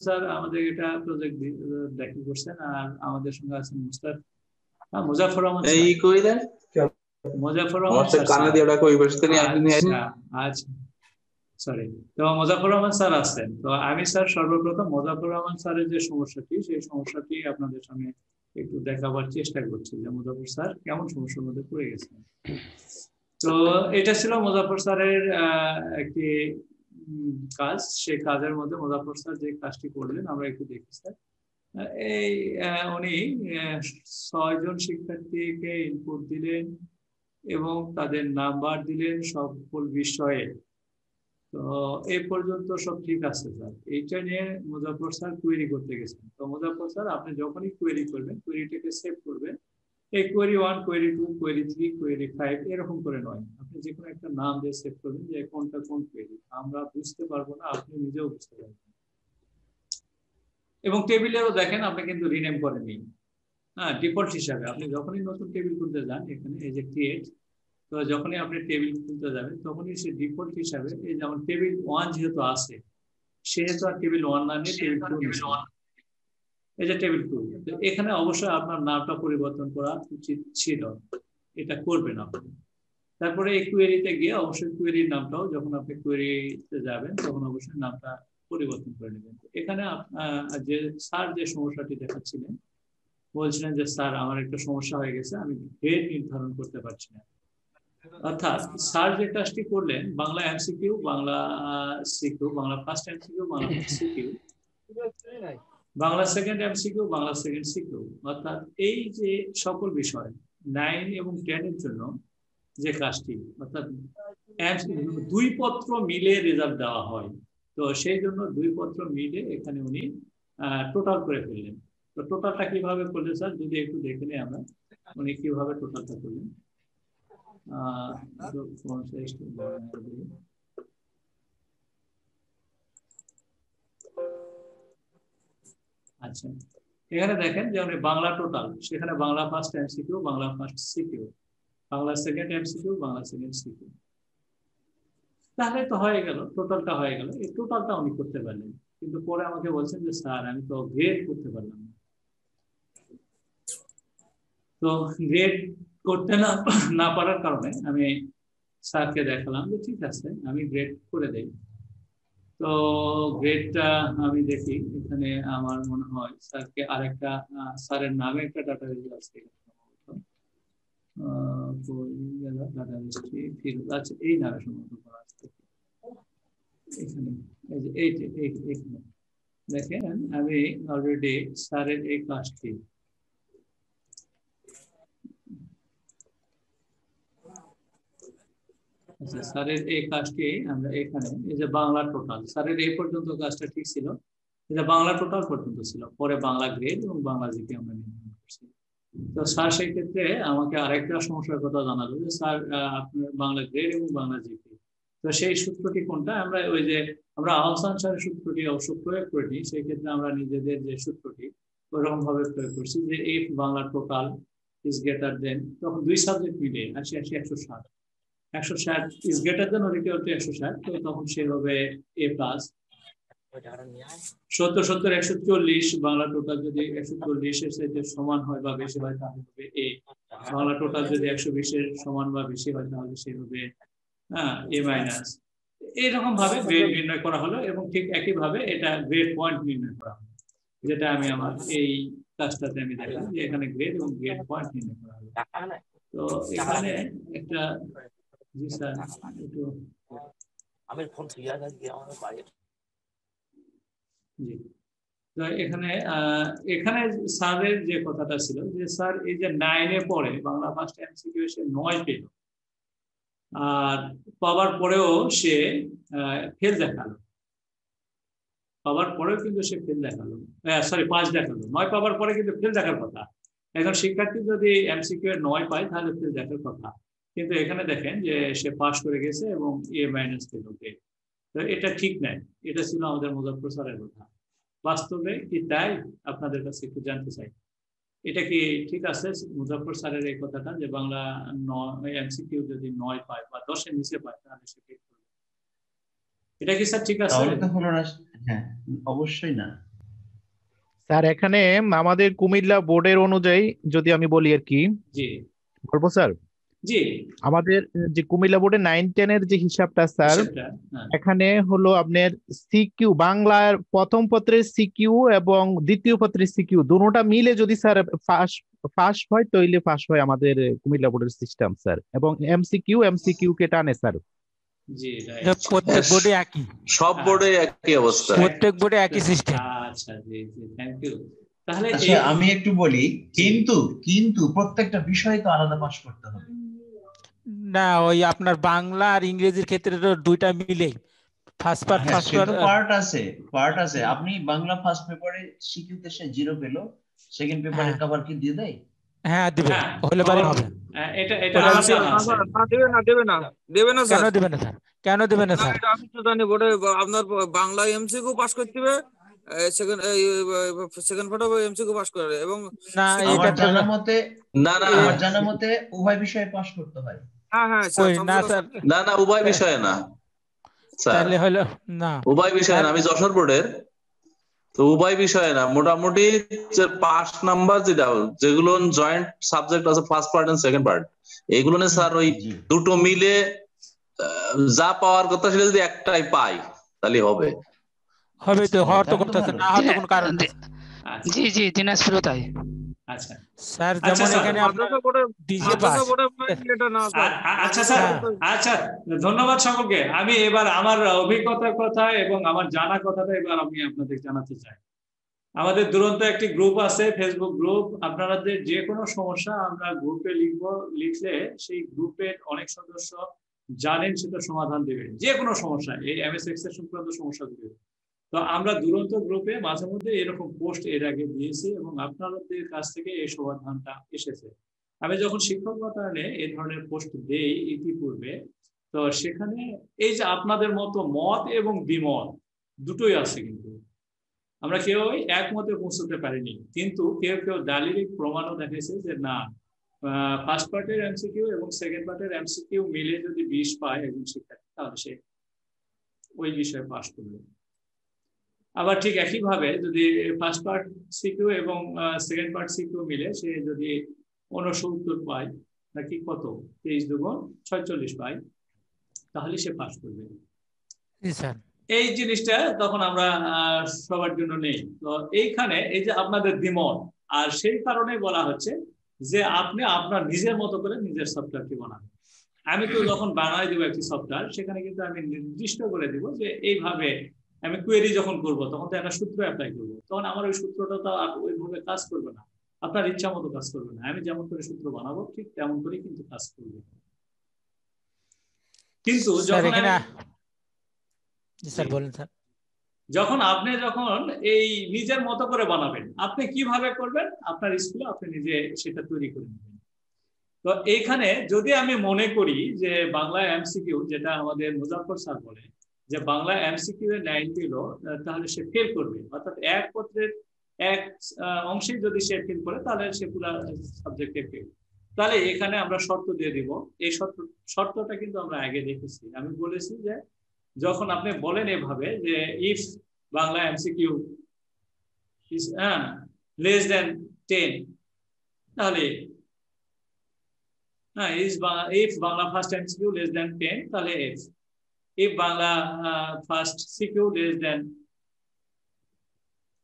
Sir আমাদের এটা project দেখা করছেন, আর আমাদের সঙ্গে আছেন মুজাফফর রহমান এই কই দেন মুজাফফর আমার রহমান সাথে কানে দিয়ে ওটা কই বসতে নি আপনি আচ্ছা আচ্ছা সরি। তো মুজাফফর রহমান স্যার আসছেন, তো আমি স্যার সর্বপ্রথম মুজাফফর রহমান স্যারের যে সমস্যাটি, সেই সমস্যাটি আপনাদের সামনে একটু দেখাবার চেষ্টা করছি যে মুজাফফর স্যার কেমন সমস্যার মধ্যে পড়ে গেছেন। তো এটা ছিল মুজাফফর স্যারের একটি কাজ। সেই কাজের মধ্যে মুজাফফর স্যার যে কাজটি করলেন আমরা একটু দেখি স্যার। এই উনি 6 জন শিক্ষার্থীকে ইনপুট দিলেন এবং তাদের নাম্বার দিলেন সকল বিষয়ে। তো এই পর্যন্ত সব ঠিক আছে স্যার। এইটা নিয়ে মুজাফফর স্যার কোয়েরি করতে গেছেন। তো মুজাফফর স্যার আপনি যখনই কোয়েরি করবেন, কোয়েরিটাকে সেভ করবেন, এই কোয়েরি 1, কোয়েরি 2, কোয়েরি 3, কোয়েরি 5 এরকম করে নয়, আপনি যে কোনো একটা নাম দিয়ে সেভ করবেন যে কোনটা কোন কোয়েরি। আমরা বুঝতে পারবো না, আপনি নিজেও বুঝতে পারবেন। এবং টেবিলেও দেখেন আপনি কিন্তু রিনেম করেননি। হ্যাঁ, ডিফল্ট হিসাবে আপনি যখনই নতুন টেবিল খুলতে যান, এখানে এই যে ক্রিয়েট, তো যখনই আপনি টেবিল খুলতে যাবেন তখনই সে ডিফল্ট হিসাবে এই যেমন টেবিল 1 যেহেতু আছে, সেহেতু আর টেবিল 1 না নিয়ে টেবিল 2 নিয়েছে। এই যে টেবিল 2, তো এখানে অবশ্যই আপনার নামটা পরিবর্তন করা উচিত ছিল, এটা করবেন আপনি। তারপরে এই কোয়েরিতে গিয়ে অবশ্যই কোয়েরির নামটাও যখন আপনি কোয়েরিতে যাবেন তখন অবশ্যই নামটা পরিবর্তন করে নেবেন। এখানে যে স্যার যে সমস্যাটি দেখাচ্ছিলেন, বলছিলেন যে স্যার আমার একটা সমস্যা হয়ে গেছে, আমি গ্রেড নির্ধারণ করতে পারছি না। অর্থাৎ স্যার যে কাজটি করলেন, Bangla MCQ, Bangla CQ, Bangla first MCQ, Bangla first CQ, Bangla second MCQ, Bangla second CQ, অর্থাৎ এই যে সকল বিষয় 9 এবং 10 এর জন্য যে কাজটি, অর্থাৎ 2 পত্র মিলে রেজাল্ট দেওয়া হয়। তো সেই জন্য 2 পত্র মিলে এখানে উনি টোটাল করে ফেললেন। তো টোটালটা কিভাবে করলেন স্যার, যদি একটু দেখে নিই আমরা, উনি কিভাবে টোটালটা করলেন। আচ্ছা, এখানে দেখেন যে উনি বাংলা টোটাল, সেখানে Bangla first MCQ, Bangla first CQ, Bangla second MCQ, Bangla second CQ, তাহলে তো হয়ে গেল, টোটালটা হয়ে গেল। এই টোটালটা উনি করতে পারলেন, কিন্তু পরে আমাকে বলছেন যে স্যার আমি তো গ্রেড করতে পারলাম না। তো গ্রেড করতে না পারার কারণে আমি স্যারকে দেখালাম যে ঠিক আছে আমি গ্রেড করে দেই। তো গ্রেডটা আমি দেখি, এখানে আমার মনে হয় স্যারকে আরেকটা স্যারের নামে একটা ডাটাবেজ আছে, আচ্ছা এই নামে সম্ভবত করা আছে এখানে। এই যে এইখানে দেখেন আমি অলরেডি স্যারের এই কাজটি, আচ্ছা স্যারের এই কাজটি আমরা এখানে, এই যে বাংলা টোটাল, স্যারের এই পর্যন্ত কাজটা ঠিক ছিল, এটা বাংলা টোটাল পর্যন্ত ছিল, পরে বাংলা গ্রেড এবং বাংলা জিকে আমরা নির্ধারণ করছি। তো স্যার সেই ক্ষেত্রে আমাকে আরেকটা সমস্যার কথা জানালো যে স্যার আপনার বাংলা গ্রেড এবং বাংলা জিকে, তো সেই সূত্রটি কোনটা, আমরা ওই যে আমরা আহসান স্যারের সূত্রটি অবশ্য প্রয়োগ করিনি, সেই ক্ষেত্রে আমরা নিজেদের যে সূত্রটি ওইরকম ভাবে প্রয়োগ করছি যে if Bangla total is greater than, তখন 2 সাবজেক্ট মিলে 80 80 160, 160 is greater than or equal to 160, তো তখন সে হবে এ প্লাস। 70 70 140, বাংলা টোটাল যদি 140 এর সাথে সমান হয় বা বেশি হয় তাহলে হবে এ। বাংলা টোটাল যদি 120 এর সমান বা বেশি হয় তাহলে সে হবে এ মাইনাস। এইরকম ভাবে গ্রেড নির্ণয় করা হলো এবং ঠিক একই ভাবে এটা গ্রেড পয়েন্ট নির্ণয় করা হলো, যেটা আমি আমার এই কাজটাতে আমি দেখলাম যে এখানে গ্রেড এবং গ্রেড পয়েন্ট নির্ণয় করা হলো। তো এখানে একটা, জি স্যার একটু আমি ফোন দিয়ে আসি আমার বাইরে। জি, তো এখানে এখানে স্যারের যে কথাটা ছিল যে স্যার এই যে 9-এ পড়ে বাংলা ফার্স্ট এমসিকিউ সে 9 পেল, আর পাওয়ার পরেও সে ফেল দেখালো, পাওয়ার পরেও কিন্তু সে ফেল দেখালো, সরি 5 দেখালো, 9 পাওয়ার পরে কিন্তু ফেল দেখার কথা। এখন শিক্ষার্থী যদি এমসিকিউ এর 9 পায় তাহলে ফেল দেখার কথা, কিন্তু এখানে দেখেন যে সে পাস করে গেছে এবং এ মাইনাস পেল। তো এটা ঠিক নাই, এটা ছিল আমাদের মুজাফফর স্যারের কথা। বাস্তবে কি তাই, আপনাদের কাছে একটু জানতে চাই, এটা কি ঠিক আছে মুজাফফর স্যারের এই কথাটা যে বাংলা এমসিকিউ যদি 9 পায় বা 10-এর নিচে পায় তাহলে সে, এটা কি স্যার ঠিক আছে? তাহলে তো হলো না। হ্যাঁ অবশ্যই না, স্যার এখানে আমাদের কুমিল্লা বোর্ডের অনুযায়ী যদি আমি বলি আর কি, জি বলবো স্যার, জি, আমাদের যে কুমিল্লা বোর্ডের 9-10-এর যে হিসাবটা স্যার, হিসাবটা, হ্যাঁ এখানে হলো আপনার সিকিউ বাংলার প্রথম পত্রের সিকিউ এবং দ্বিতীয় পত্রের সিকিউ দুটোটা মিলে যদি স্যার ফার্স্ট ফার্স্ট হয় তাইলে ফার্স্ট হয় আমাদের কুমিল্লা বোর্ডের সিস্টেম স্যার, এবং এমসিকিউ কে টানে স্যার। জি, এটা রাইট। প্রত্যেক বোর্ডে একই, সব বোর্ডে একই অবস্থা। প্রত্যেক বোর্ডে একই সিস্টেম। আচ্ছা, জি জি, থ্যাংক ইউ। তাহলে আচ্ছা আমি একটু বলি, কিন্তু কিন্তু প্রত্যেকটা বিষয় তো আলাদা পাস করতে হবে। না, ওই আপনার বাংলা আর ইংরেজির ক্ষেত্রে তো দুইটা মিলে ফার্স্ট পার্ট হ্যাঁ, ফার্স্ট সে পার্ট। তো পার্ট আছে। আপনি বাংলা ফার্স্ট পেপারে সিকিউতে সে 0 পেলো, সেকেন্ড পেপারে হ্যাঁ। কভার কি দিয়ে দেয়? হ্যাঁ দিবে, হ্যাঁ, হলে পারে হবে। এটা ওটা আমার হচ্ছে- জানা আছে। দেবে না কেন স্যার। দিবে না স্যার? কেন দিবে না না, স্যার? এটা আমি তো জানি বোর্ডে আপনার বাংলা এমসিকিউ পাস করতে হবে, সেকেন্ড পার্ট হবে এমসিকিউ পাস করে, এবং না second- এটা আমার তো জানা মতে না না আমার জানা মতে উভয় বিষয়ে পাস করতে হয়। হ্যাঁ কই না স্যার, না না, উভয় বিষয়ে না স্যার, তাহলে হলো না। উভয় বিষয়ে না। আমি যশোর বোর্ডের, তো উভয় বিষয়ে না, মোটামুটি যে 5 নাম্বার যেগুলো জয়েন্ট সাবজেক্ট আছে, first part and second part, এগুলো না স্যার ওই জি। দুটো মিলে যা পাওয়ার কথা সেটা যদি একটাই পাই তাহলে হবে। হবে তো, হওয়ার তো তাহলে তো কথা আছে, ভালো। না হওয়ার তো কোনো কারণ নেই। আচ্ছা জি জি, দিনাজপুরও তাই। আচ্ছা স্যার আচ্ছা, যেমন স্যার, এখানে আপনার মাদ্রাসা বোর্ডে ডিজে পাস, এটা না স্যার। আচ্ছা স্যার, হ্যাঁ। আচ্ছা, ধন্যবাদ সকলকে। আমি এবার আমার অভিজ্ঞতার কথা এবং আমার জানা কথাটা এবার আমি আপনাদের জানাতে চাই। আমাদের দুরন্ত একটি গ্রুপ আছে, ফেসবুক গ্রুপ। আপনাদের যে কোনো সমস্যা আমরা গ্রুপে লিখলে সেই গ্রুপের অনেক সদস্য জানেন সেটা সমাধান দেবেন, যে কোনো সমস্যা, এই এমএসএক্স এর সংক্রান্ত সমস্যাগুলো। তো আমরা দুরন্ত গ্রুপে মাঝে মধ্যে এরকম পোস্ট এর আগে দিয়েছি এবং আপনাদের কাছ থেকে এই সমাধানটা এসেছে। আমি যখন শিক্ষকতা নিয়ে এই ধরনের পোস্ট দেই ইতিপূর্বে, তো সেখানে এই যে আপনাদের মতো মত এবং দ্বিমত দুটোই আছে, কিন্তু আমরা কেউ একমতে পৌঁছতে পারিনি। কিন্তু কেউ কেউ দালিলিক প্রমাণও দেখেছে যে না, ফার্স্ট পার্টের এমসিকিউ এবং সেকেন্ড পার্টের এমসিকিউ মিলে যদি 20 পায় একজন শিক্ষার্থী, তাহলে সে ওই বিষয়ে পাস করবে। আবার ঠিক একইভাবে যদি ফার্স্ট পার্ট সিকিউ এবং সেকেন্ড পার্ট সিকিউ মিলে সে যদি 69 পায়, নাকি কত 23 দুগুণ 46 পায়, তাহলে সে পাস করবে। জি স্যার। এই জিনিসটা তখন আমরা সবার জন্য নেই। তো এইখানে এই যে আপনাদের দ্বিমত, আর সেই কারণে বলা হচ্ছে যে আপনি আপনার নিজের মতো করে নিজের সফটওয়্যারটি বানাবেন। আমি তো যখন বানাই দেবো একটি সফটওয়্যার, সেখানে কিন্তু আমি নির্দিষ্ট করে দিব যে এইভাবে আমি কোয়েরি যখন করব তখন তো একটা সূত্র অ্যাপ্লাই করবো, তখন আমার ওই সূত্রটা তো আর ওইভাবে কাজ করবে না, আপনার ইচ্ছা মতো কাজ করবে না। আমি যেমন করে সূত্র বানাবো ঠিক তেমন করে কিন্তু কাজ করবে। কিন্তু স্যার যখন এখানে, জি স্যার বলেন স্যার। যখন এই নিজের মতো করে বানাবেন, আপনি কিভাবে করবেন, আপনার স্কুলে আপনি নিজে সেটা তৈরি করে নেবেন। তো এইখানে যদি আমি মনে করি যে বাংলা এমসিকিউ, যেটা আমাদের মুজাফফর স্যার বলে যে বাংলা এমসিকিউ এর 9 পেল, তাহলে সে ফেল করবে, অর্থাৎ এক পত্রের এক অংশে যদি সে ফেল করে তাহলে সে পুরো সাবজেক্টে ফেল। তাহলে এখানে আমরা শর্ত দিয়ে দিব। এই শর্তটা কিন্তু আমরা আগে দেখেছি। আমি বলেছি যে যখন আপনি বলেন এভাবে যে if Bangla MCQ is less than 10, তাহলে if Bangla first MCQ less than 10, তাহলে if Bangla first CQ less than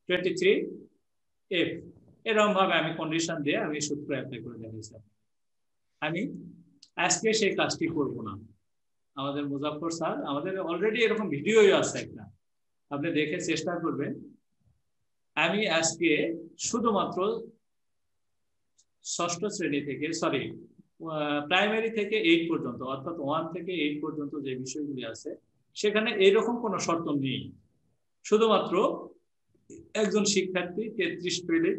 23, if এরকম ভাবে আমি কন্ডিশন দিয়ে আমি সূত্র অ্যাপ্লাই করে দেখাইছি। আমি আজকে সেই কাজটি করব না। আমাদের মুজাফফর স্যার, আমাদের অলরেডি এরকম ভিডিওই আছে একটা, আপনি দেখে চেষ্টা করবেন। আমি আজকে শুধুমাত্র ষষ্ঠ শ্রেণী থেকে, প্রাইমারি থেকে 8 পর্যন্ত, অর্থাৎ 1 থেকে 8 পর্যন্ত যে বিষয়গুলি আছে সেখানে এইরকম কোনো শর্ত নেই। শুধুমাত্র একজন শিক্ষার্থী 33 পেলে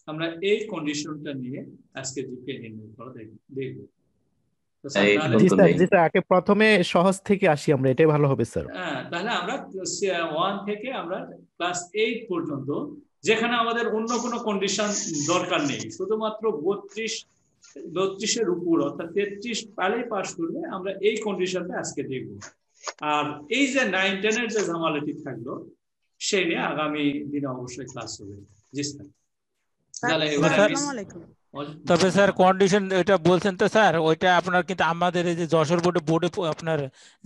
আমরা এই কন্ডিশনটা নিয়ে আজকে জিপিএ নির্ণয় করা দেখব। জি স্যার, জি স্যার, আগে প্রথমে সহজ থেকে আসি আমরা, এটাই ভালো হবে স্যার। তাহলে আমরা 1 থেকে আমরা ক্লাস 8 পর্যন্ত, যেখানে আমাদের অন্য কোনো কন্ডিশন দরকার নেই, শুধুমাত্র 32-এর উপর অর্থাৎ 33 পালেই পাস করবে, আমরা এই কন্ডিশনটা আজকে দেখব। আর এই যে 9-10 এর যে ঝামেলাটি থাকলো, সেই নিয়ে আগামী দিনে অবশ্যই ক্লাস হবে। জি স্যার। তাহলে স্যার, এবারে আমি তবে স্যার কন্ডিশন এটা বলছেন তো স্যার, ওইটা আপনার কিন্তু আমাদের এই যে যশোর বোর্ডে আপনার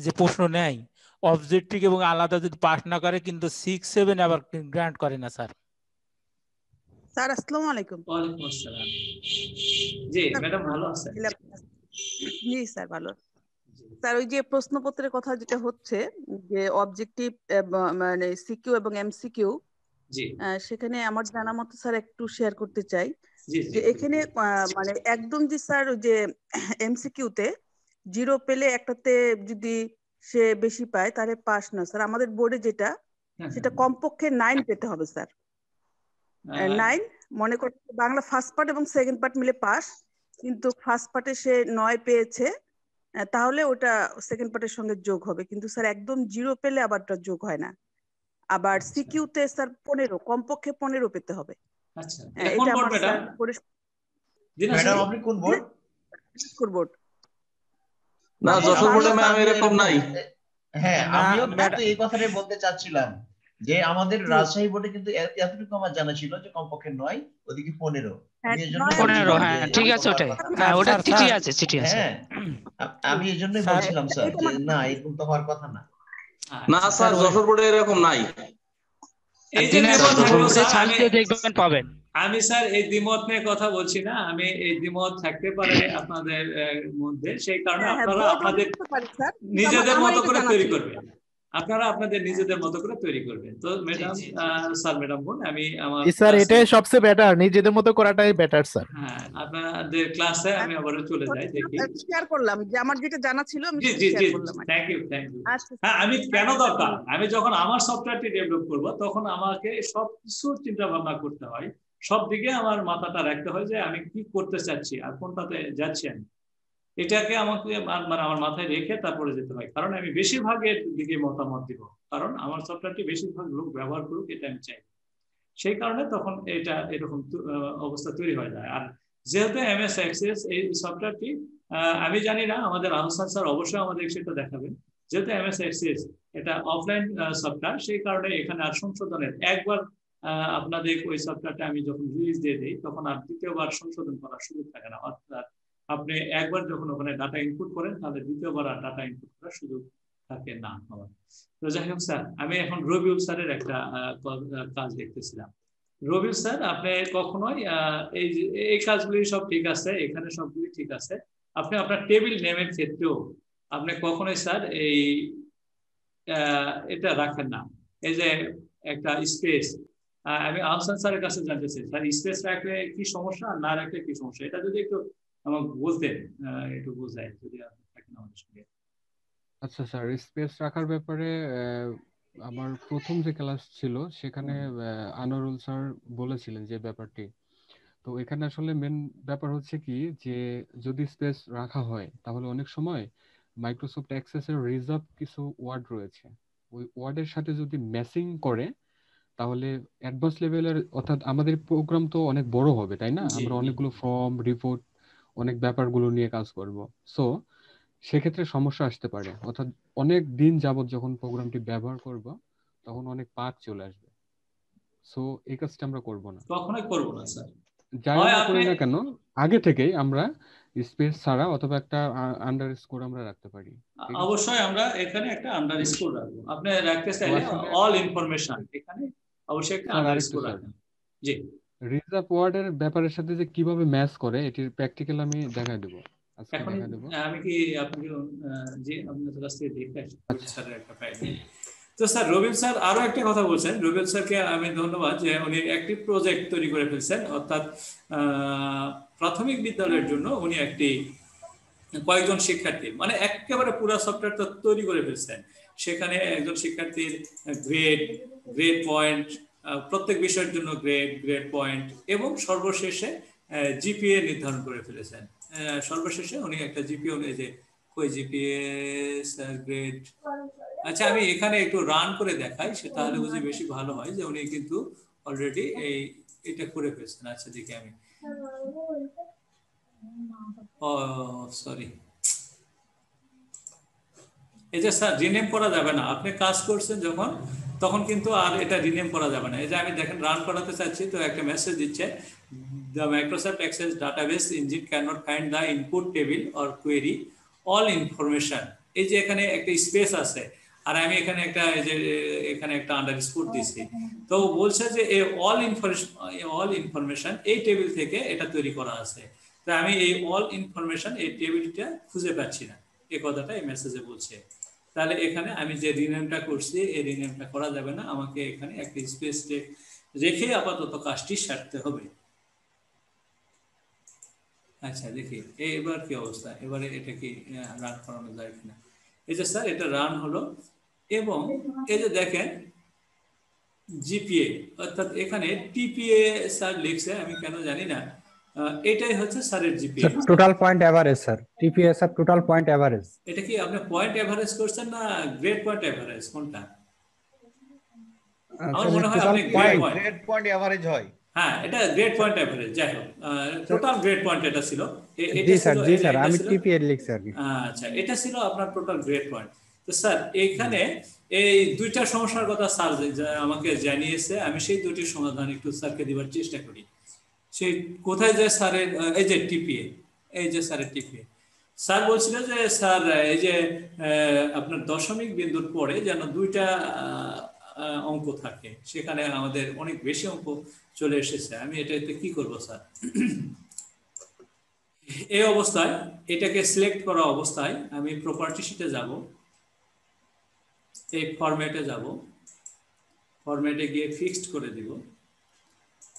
যে প্রশ্ন নেয় অবজেক্টিভ এবং আলাদা যদি পাস না করে কিন্তু 6-7 আবার গ্রান্ট করে না স্যার। স্যার আসসালামু আলাইকুম। ওয়ালাইকুম আসসালাম। জি ম্যাডাম ভালো আছেন? জি স্যার ভালো। স্যার ওই যে প্রশ্নপত্রের কথা যেটা হচ্ছে যে অবজেক্টিভ মানে সিকিউ এবং এমসিকিউ, জি সেখানে আমার জানা মতো স্যার একটু শেয়ার করতে চাই জি যে জি এখানে মানে একদম যে স্যার ওই যে এমসিকিউতে 0 পেলে একটাতে যদি সে বেশি পায় তাহলে পাস না স্যার। আমাদের বোর্ডে যেটা সেটা কমপক্ষে 9 পেতে হবে স্যার। 9 মনে করতে বাংলা ফার্স্ট পার্ট এবং সেকেন্ড পার্ট মিলে পাস, কিন্তু ফার্স্ট পার্টে সে 9 পেয়েছে, তাহলে ওটা সেকেন্ড পার্টের সঙ্গে যোগ হবে, কিন্তু স্যার একদম 0 পেলে আবার ওটা যোগ হয় না। আবার সিকিউতে স্যার 15 কমপক্ষে 15 পেতে হবে। আচ্ছা কোন এটা বোর্ড আমার ম্যাডাম? স্যার ম্যাডাম আপনি কোন বোর্ড? বোর্ড না যশোর বোর্ডে ম্যাম এরকম নাই। হ্যাঁ না, আমিও ম্যাডাম। কিন্তু এই কথাটাই বলতে চাচ্ছিলাম যে আমাদের রাজশাহী বোর্ডে কিন্তু এতটুকু আমার জানা ছিল যে কমপক্ষে 9, ওদিকে 15। আমি এজন্য 15, হ্যাঁ ঠিক আছে ওটাই, হ্যাঁ ওটা চিঠি আছে, চিঠি আছে। হ্যাঁ আমি এজন্যই স্যার, বলছিলাম স্যার যে না এরকম তো হওয়ার কথা না। না স্যার যশোর বোর্ডে এরকম নাই। এই যে দ্বিমত থাকলেও স্যার সার্চ দিয়ে দেখবেন পাবেন। আমি স্যার এই দ্বিমত নিয়ে কথা বলছি না, আমি এই দ্বিমত থাকতে পারে আপনাদের মধ্যে, সেই কারণে আপনারা আপনাদের নিজেদের মতো করে তৈরি করবেন। আপনারা আপনাদের নিজেদের মতো করে তৈরি করবেন। তো ম্যাডাম স্যার ম্যাডাম বোন আমি আমার স্যার এটাই সবচেয়ে বেটার, নিজেদের মতো করাটাই বেটার স্যার। হ্যাঁ আপনাদের ক্লাসে আমি আবারও চলে যাই দেখি। শেয়ার করলাম যে আমার যেটা জানা ছিল আমি জি জি জি শেয়ার করলাম। Thank you thank you. আচ্ছা হ্যাঁ আমি কেন দরকার, আমি যখন আমার সফটওয়্যারটি ডেভেলপ করব তখন আমাকে সবকিছু চিন্তা ভাবনা করতে হয়, সব দিকে আমার মাথাটা রাখতে হয় যে আমি কি করতে চাচ্ছি আর কোনটাতে যাচ্ছি আমি, এটাকে আমাকে মানে আমার মাথায় রেখে তারপরে যেতে হয়। কারণ আমি বেশিরভাগের দিকে মতামত দিব, কারণ আমার সফটওয়্যারটি বেশিরভাগ লোক ব্যবহার করুক এটা আমি চাই। সেই কারণে তখন এটা এরকম অবস্থা তৈরি হয়ে যায়। আর যেহেতু এমএস অ্যাক্সেস এই সফটওয়্যারটি আমি জানি না, আমাদের আহসান স্যার অবশ্যই আমাদের সেটা দেখাবেন। যেহেতু এমএস অ্যাক্সেস এটা অফলাইন সফটওয়্যার, সেই কারণে এখানে আর সংশোধনের একবার আপনাদের ওই সফটওয়্যারটা আমি যখন রিলিজ দিয়ে দিই তখন আর দ্বিতীয়বার সংশোধন করার সুযোগ থাকে না। অর্থাৎ আপনি একবার যখন ওখানে ডাটা ইনপুট করেন তাহলে দ্বিতীয়বার আর ডাটা ইনপুট করার সুযোগ থাকে না আমার। তো যাই হোক স্যার, আমি এখন রবিউল স্যারের একটা কাজ দেখতেছিলাম। রবিউল স্যার আপনি কখনোই এই কাজগুলি সব ঠিক আছে, এখানে সবগুলি ঠিক আছে, আপনি আপনার টেবিল নেমের ক্ষেত্রেও আপনি কখনোই স্যার এই এটা রাখেন না, এই যে একটা স্পেস। আমি আহসান স্যারের কাছে জানতে চাই স্যার স্পেস রাখলে কি সমস্যা আর না রাখলে কি সমস্যা, এটা যদি একটু আমাকে বলতেন একটু বোঝায় যদি আপনি থাকেন আমাদের সঙ্গে। আচ্ছা স্যার, স্পেস রাখার ব্যাপারে আমার প্রথম যে ক্লাস ছিল সেখানে আনোয়ারুল স্যার বলেছিলেন যে ব্যাপারটি। তো এখানে আসলে মেন ব্যাপার হচ্ছে কি যে যদি স্পেস রাখা হয় তাহলে অনেক সময় মাইক্রোসফট অ্যাক্সেসের রিজার্ভ কিছু ওয়ার্ড রয়েছে, ওই ওয়ার্ডের সাথে যদি ম্যাচিং করে তাহলে অ্যাডভান্স লেভেলের, অর্থাৎ আমাদের প্রোগ্রাম তো অনেক বড় হবে তাই না, আমরা অনেকগুলো ফর্ম রিপোর্ট অনেক ব্যাপারগুলো নিয়ে কাজ করব। সো সেক্ষেত্রে সমস্যা আসতে পারে, অর্থাৎ অনেক দিন যাবত যখন প্রোগ্রামটি ব্যবহার করব তখন অনেক পার্ট চলে আসবে। সো এই কাজটা আমরা করব না, কখনোই করব না স্যার। যাই আমরা করি না কেন আগে থেকেই আমরা স্পেস ছাড়া অথবা একটা আন্ডারস্কোর আমরা রাখতে পারি। অবশ্যই আমরা এখানে একটা আন্ডারস্কোর রাখবো, আপনি রাখতে চাইলে অল ইনফরমেশন এখানে অবশ্যই একটা আন্ডারস্কোর রাখবেন। জি রিজার্ভ ওয়ার্ডের ব্যাপারের সাথে যে কিভাবে ম্যাচ করে এটির প্র্যাকটিক্যাল আমি দেখাই দেব আজকে, দেখাই দেব। আমি কি আপনি যে আপনাদের কাছ থেকে দেখে আসছি স্যারের একটা ফাইল। তো স্যার রবিউল স্যার আরো একটা কথা বলছেন, রবিউল স্যারকে আমি ধন্যবাদ যে উনি একটি প্রজেক্ট তৈরি করে ফেলছেন, অর্থাৎ প্রাথমিক বিদ্যালয়ের জন্য উনি একটি কয়েকজন শিক্ষার্থী মানে একেবারে পুরো সফটওয়্যারটা তৈরি করে ফেলছেন। সেখানে একজন শিক্ষার্থীর গ্রেড পয়েন্ট, প্রত্যেক বিষয়ের জন্য গ্রেড পয়েন্ট এবং সর্বশেষে জিপিএ নির্ধারণ করে ফেলেছেন। সর্বশেষে উনি একটা জিপিএ অনুযায়ী কই জিপিএ গ্রেড, আচ্ছা আমি এখানে একটু রান করে দেখাই, সে তাহলে বুঝি বেশি ভালো হয় যে উনি কিন্তু অলরেডি এটা করে ফেলছেন। আচ্ছা দেখি আমি, সরি এই যে স্যার রিনেম করা যাবে না, আপনি কাজ করছেন যখন তখন কিন্তু আর এটা রিনেম করা যাবে না। এই যে আমি দেখেন রান করাতে চাচ্ছি, তো একটা মেসেজ দিচ্ছে the Microsoft Access database engine cannot find the input table or query all information। এই যে এখানে একটা স্পেস আছে আর আমি এখানে একটা এই যে এখানে একটা আন্ডারস্কোর দিছি, তো বলছে যে অল ইনফরমেশন এই টেবিল থেকে এটা তৈরি করা আছে। তো আমি এই অল ইনফরমেশন এই টেবিলটা খুঁজে পাচ্ছি না, এই কথাটা এই মেসেজে বলছে। তাহলে এখানে আমি যে রিনেমটা করছি এই রিনেমটা করা যাবে না, আমাকে এখানে একটা স্পেস রেখে আপাতত কাজটি সারতে হবে। আচ্ছা দেখি এবার কি অবস্থা, এবারে এটা কি রান করানো যায় কিনা। এই যে স্যার এটা রান হলো এবং এই যে দেখেন জিপিএ অর্থাৎ এখানে টিপিএ স্যার লিখছে, আমি কেন জানি না, এটাই হচ্ছে স্যারের GPA total point average sir, TPA sir total point average. এটা কি আপনি পয়েন্ট এভারেজ করছেন না গ্রেড পয়েন্ট এভারেজ কোনটা? আমার মনে হয় আপনি গ্রেড পয়েন্ট এভারেজ হয়। হ্যাঁ এটা গ্রেড পয়েন্ট এভারেজ, যাই হোক টোটাল গ্রেড পয়েন্ট এটা ছিল। জি স্যার আমি টিপিএ লিখছি আর কি। আচ্ছা এটা ছিল আপনার টোটাল গ্রেড পয়েন্ট। তো স্যার এখানে এই দুইটা সমস্যার কথা স্যার আমাকে জানিয়েছে, আমি সেই দুটির সমাধান একটু স্যারকে দেওয়ার চেষ্টা করি। সেই কোথায় যায় স্যারের এই যে টিপিএ, এই যে স্যারের টিপিএ স্যার বলছিল যে স্যার এই যে আপনার দশমিক বিন্দুর পরে যেন দুইটা অঙ্ক থাকে, সেখানে আমাদের অনেক বেশি অঙ্ক চলে এসেছে। আমি এটাতে কি করব স্যার? এই অবস্থায় এটাকে সিলেক্ট করা অবস্থায় আমি প্রপার্টি শিটে যাব, এই ফরম্যাটে যাব, ফরম্যাটে গিয়ে ফিক্সড করে দিব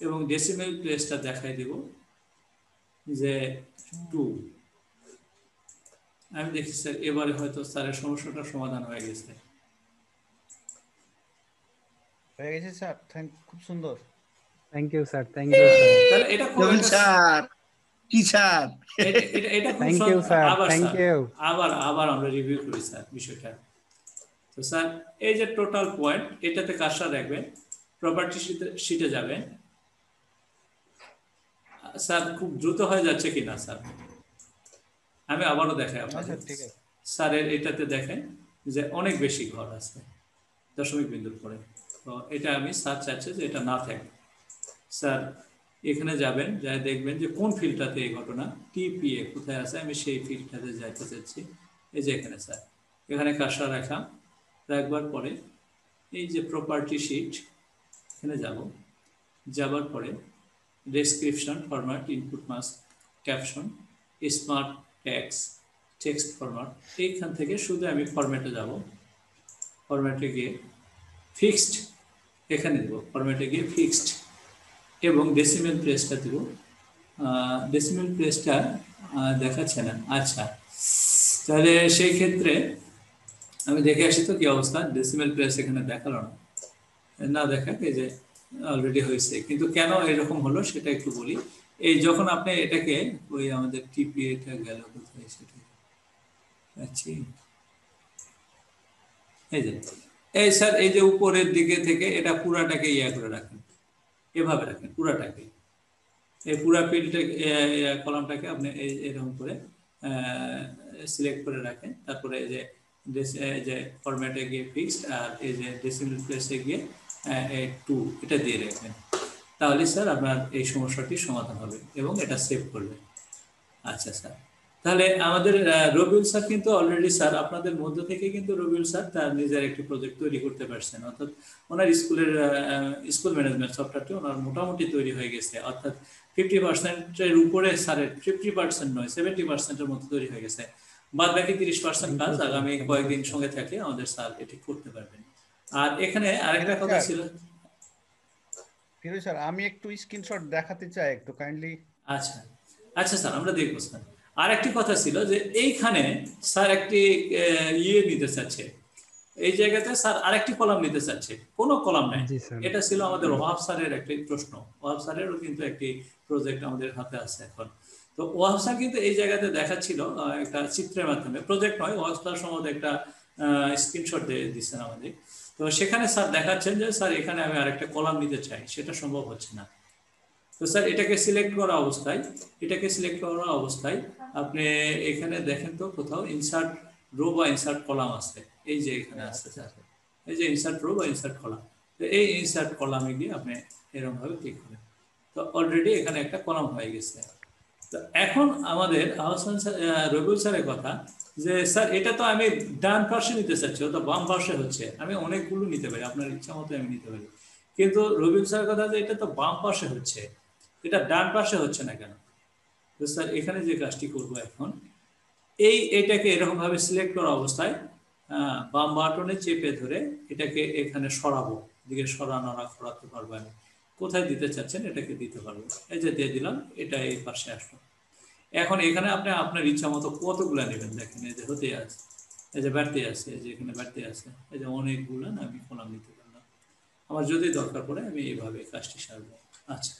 এবং ডেসিমেল প্লেসটা দেখাই দিব যে 2। আমি দেখি স্যার এবারে হয়তো স্যারের সমস্যাটার সমাধান হয়ে গেছে। হয়ে গেছে স্যার, খুব সুন্দর, thank you sir, thank you sir. তাহলে এটা খুব স্যার কি স্যার এটা খুব thank you sir, thank you. আবার আমরা রিভিউ করি স্যার বিষয়টা। তো স্যার এই যে টোটাল পয়েন্ট এটাতে কাজটা রাখবেন, প্রপার্টি শিটে যাবেন। স্যার খুব দ্রুত হয়ে যাচ্ছে কিনা স্যার? আমি আবারও দেখাই আপনাদের। স্যারের এটাতে দেখেন যে অনেক বেশি ঘর আছে দশমিক বিন্দুর পরে। তো এটা আমি স্যার চাচ্ছি যে এটা না থাকে। স্যার এখানে যাবেন, যাই দেখবেন যে কোন ফিল্ডটাতে এই ঘটনা টিপিএ কোথায় আছে, আমি সেই ফিল্ডটাতে যাইতে চাচ্ছি। এই যে এখানে স্যার, এখানে কাজটা রাখবার পরে এই যে প্রপার্টি শিট এখানে যাবার পরে description format, input mask, caption, smart text format, এইখান থেকে শুধু আমি ফরম্যাটে যাব। ফরম্যাটে গিয়ে ফিক্সড এখানে দেব, ফরম্যাটে গিয়ে ফিক্সড এবং ডেসিমেল প্লেসটা দেব। ডেসিমেল প্লেসটা দেখাচ্ছে না। আচ্ছা তাহলে সেই ক্ষেত্রে আমি দেখে আসি তো কি অবস্থা। ডেসিমেল প্লেস এখানে দেখালো না, দেখা এই যে অলরেডি হয়েছে, কিন্তু কেন এরকম হলো সেটা একটু বলি। এই যখন আপনি এটাকে ওই আমাদের টিপিএটা গেল কোথায় সেটা আচ্ছা, এই যে এই স্যার এই যে উপরের দিকে থেকে এটা পুরাটাকে করে রাখেন, এভাবে রাখেন পুরাটাকে, এই পুরা ফিল্ডটা কলামটাকে আপনি এরকম করে সিলেক্ট করে রাখেন। তারপরে এই যে ফরম্যাটে গিয়ে ফিক্সড আর এই যে ডেসিমেল প্লেসে গিয়ে 2 এটা দিয়ে রাখবেন। তাহলে স্যার আপনার এই সমস্যাটির সমাধান হবে এবং এটা সেভ করবেন। আচ্ছা স্যার, তাহলে আমাদের রবিউল স্যার কিন্তু অলরেডি স্যার আপনাদের মধ্য থেকে কিন্তু রবিউল স্যার তার নিজের একটি প্রজেক্ট তৈরি করতে পারছেন, অর্থাৎ ওনার স্কুল ম্যানেজমেন্ট সফটওয়্যারটি ওনার মোটামুটি তৈরি হয়ে গেছে, অর্থাৎ 50%-এর উপরে স্যারের 50% নয় 70%-এর মতো তৈরি হয়ে গেছে। বাদ বাকি 30% কাজ আগামী কয়েকদিন সঙ্গে থাকলে আমাদের স্যার এটি করতে পারবেন। আর এখানে আরেকটা কথা ছিল ফিরোজ স্যার, আমি একটু স্ক্রিনশট দেখাতে চাই একটু কাইন্ডলি। আচ্ছা স্যার আমরা দেখবো স্যার। আর একটি কথা ছিল যে এইখানে স্যার একটি নিতে চাচ্ছে, এই জায়গাতে স্যার আরেকটি কলাম নিতে চাচ্ছে, কোনো কলাম নাই। এটা ছিল আমাদের ওয়াহাব স্যারের একটি প্রশ্ন। ওয়াহাব স্যারেরও কিন্তু একটি প্রজেক্ট আমাদের হাতে আছে এখন। তো ওয়াহাব স্যার কিন্তু এই জায়গাতে দেখাচ্ছিল একটা চিত্রের মাধ্যমে, প্রজেক্ট নয়, ওয়াহাব স্যার সম্বন্ধে একটা স্ক্রিনশট দিচ্ছেন আমাদের। তো সেখানে স্যার দেখাচ্ছেন যে স্যার এখানে আমি আরেকটা কলাম নিতে চাই, সেটা সম্ভব হচ্ছে না। তো স্যার এটাকে সিলেক্ট করা অবস্থায় আপনি এখানে দেখেন তো কোথাও ইনসার্ট রো বা ইনসার্ট কলাম আছে, এই যে এখানে আছে স্যার, এই যে ইনসার্ট রো বা ইনসার্ট কলাম, তো এই ইনসার্ট কলামে গিয়ে আপনি এরকম ভাবে ক্লিক করেন, তো অলরেডি এখানে একটা কলাম হয়ে গেছে। তো এখন আমাদের রবিউল স্যারের কথা যে স্যার এটা তো আমি ডান পাশে নিতে চাচ্ছি, তো বাম পাশে হচ্ছে, আমি অনেকগুলো নিতে পারি, আপনার ইচ্ছা মতো আমি নিতে পারি, কিন্তু রবিউল স্যারের কথা যে এটা তো বাম পাশে হচ্ছে, এটা ডান পাশে হচ্ছে না কেন? তো স্যার এখানে যে কাজটি করবো এখন, এটাকে এরকম ভাবে সিলেক্ট করা অবস্থায় বাম বাটনে চেপে ধরে এটাকে এখানে সরাবো, দিকে সরাতে পারবো, আমি কোথায় দিতে চাচ্ছেন এটাকে দিতে পারবো, এই যে দিয়ে দিলাম, এটা এই পাশে আসলো। এখন এখানে আপনি আপনার ইচ্ছা মতো কতগুলা নেবেন, দেখেন এই যে হতে আছে, এই যে বাড়তে আছে, এই যে এখানে বাড়তে আছে, এই যে অনেকগুলা আমি কলাম নিতে পারলাম। আমার যদি দরকার পড়ে আমি এইভাবে কাজটি সারবো। আচ্ছা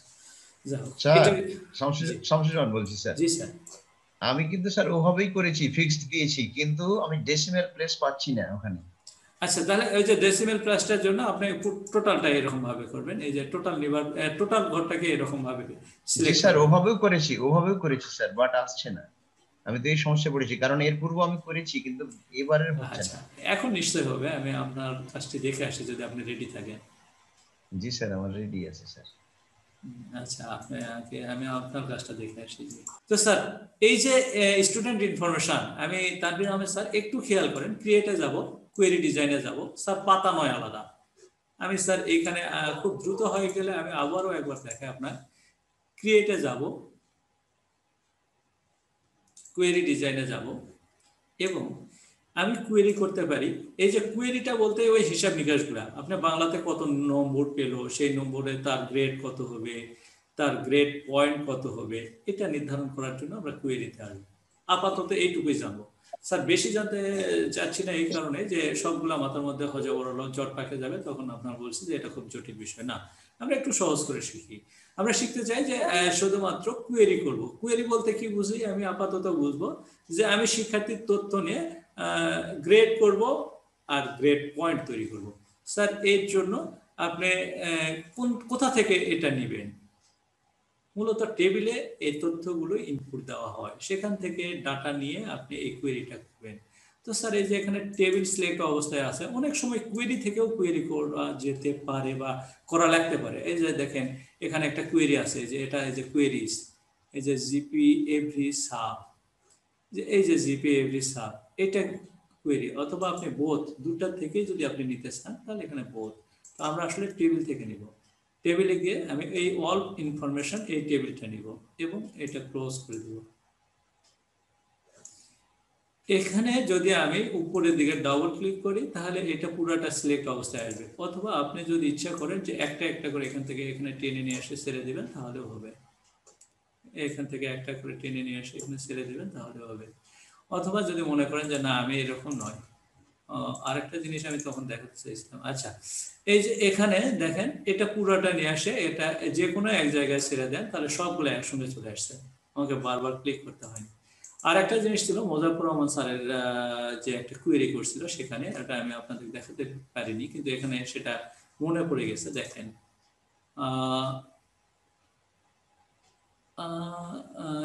শামসুজ্জামান বলছি স্যার। জি স্যার। আমি কিন্তু স্যার ওভাবেই করেছি, ফিক্সড দিয়েছি, কিন্তু আমি ডেসিমেল প্লেস পাচ্ছি না ওখানে। আচ্ছা, তাহলে ওই যে ডেসিমেল প্লেসটার জন্য আপনি টোটালটা এরকম ভাবে করবেন, এই যে টোটাল ঘরটাকে এরকম ভাবে সিলেক্ট স্যার ওভাবেও করেছি স্যার, বাট আসছে না। আমি তো এই সমস্যা পড়েছি, কারণ এর পূর্বে আমি করেছি কিন্তু এবারের হচ্ছে না। এখন নিশ্চয় হবে, আমি আপনার কাজটি দেখে আসি যদি আপনি রেডি থাকেন। জি স্যার, আমার রেডি আছে স্যার। আচ্ছা, আমি আপনার কাজটা দেখে আসি। তো স্যার এই যে স্টুডেন্ট ইনফরমেশন, আমি তানভীর আহমেদ স্যার, একটু খেয়াল করেন, ক্রিয়েটে যাব, কোয়েরি ডিজাইনে যাব, স্যার পাতা নয় আলাদা। আমি স্যার এইখানে খুব দ্রুত হয়ে গেলে আমি আবারও একবার দেখাই আপনার, ক্রিয়েটে যাব, কোয়েরি ডিজাইনে যাব, এবং আমি কোয়েরি করতে পারি। এই যে কোয়েরিটা বলতে ওই হিসাব নিকাশগুলা, আপনি বাংলাতে কত নম্বর পেলো, সেই নম্বরে তার গ্রেড কত হবে, তার গ্রেড পয়েন্ট কত হবে, এটা নির্ধারণ করার জন্য আমরা কোয়েরিতে আসবো। আপাতত এইটুকুই জানবো স্যার, বেশি জানতে চাচ্ছি না, এই কারণে যে সবগুলা মাথার মধ্যে হজবরল জট পাকে যাবে, তখন আপনার বলছি যে এটা খুব জটিল বিষয় না, আমরা একটু সহজ করে শিখি। আমরা শিখতে চাই যে শুধুমাত্র কোয়েরি করব। কোয়েরি বলতে কি বুঝি, আমি আপাতত বুঝবো যে আমি শিক্ষার্থীর তথ্য নিয়ে গ্রেড করব আর গ্রেড পয়েন্ট তৈরি করব। স্যার এর জন্য আপনি কোথা থেকে এটা নেবেন? মূলত টেবিলে এই তথ্যগুলো ইনপুট দেওয়া হয়, সেখান থেকে ডাটা নিয়ে আপনি এই কোয়েরিটা করবেন। তো স্যার এই যে এখানে টেবিল সিলেক্ট অবস্থায় আছে, অনেক সময় কোয়েরি থেকেও কোয়েরি করা যেতে পারে বা করা লাগতে পারে। এই যে দেখেন এখানে একটা কোয়েরি আছে, যে এটা এই যে কোয়েরিজ, এই যে জিপি এভরি সাব, যে এই যে জিপি এভরি সাব, এটা কোয়েরি, অথবা আপনি বোথ, দুটার থেকেই যদি আপনি নিতে চান তাহলে এখানে বোথ। তো আমরা আসলে টেবিল থেকে নিব, টেবিলে গিয়ে আমি এই অল ইনফরমেশন, এই টেবিলটা নিব এবং এটা ক্লোজ করে দেব। এখানে যদি আমি উপরের দিকে ডাবল ক্লিক করি তাহলে এটা পুরোটা সিলেক্ট অবস্থায় আসবে, অথবা আপনি যদি ইচ্ছা করেন যে একটা একটা করে এখান থেকে এখানে টেনে নিয়ে এসে ছেড়ে দিবেন তাহলেও হবে, এখান থেকে একটা করে টেনে নিয়ে এসে এখানে ছেড়ে দিবেন তাহলেও হবে। অথবা যদি মনে করেন যে না আমি এরকম নয়, আরেকটা জিনিস আমি তখন দেখাতে চাইছিলাম। আচ্ছা, এই যে এখানে দেখেন এটা পুরোটা নিয়ে আসে, এটা যে কোনো এক জায়গায় ছেড়ে দেন তাহলে সবগুলো একসঙ্গে চলে আসছে, আমাকে বারবার ক্লিক করতে হয়নি। আর একটা জিনিস ছিল, মোজাফফর রহমান স্যারের যে একটা কোয়েরি করছিল, সেখানে এটা আমি আপনাদের দেখাতে পারিনি, কিন্তু এখানে সেটা মনে পড়ে গেছে। দেখেন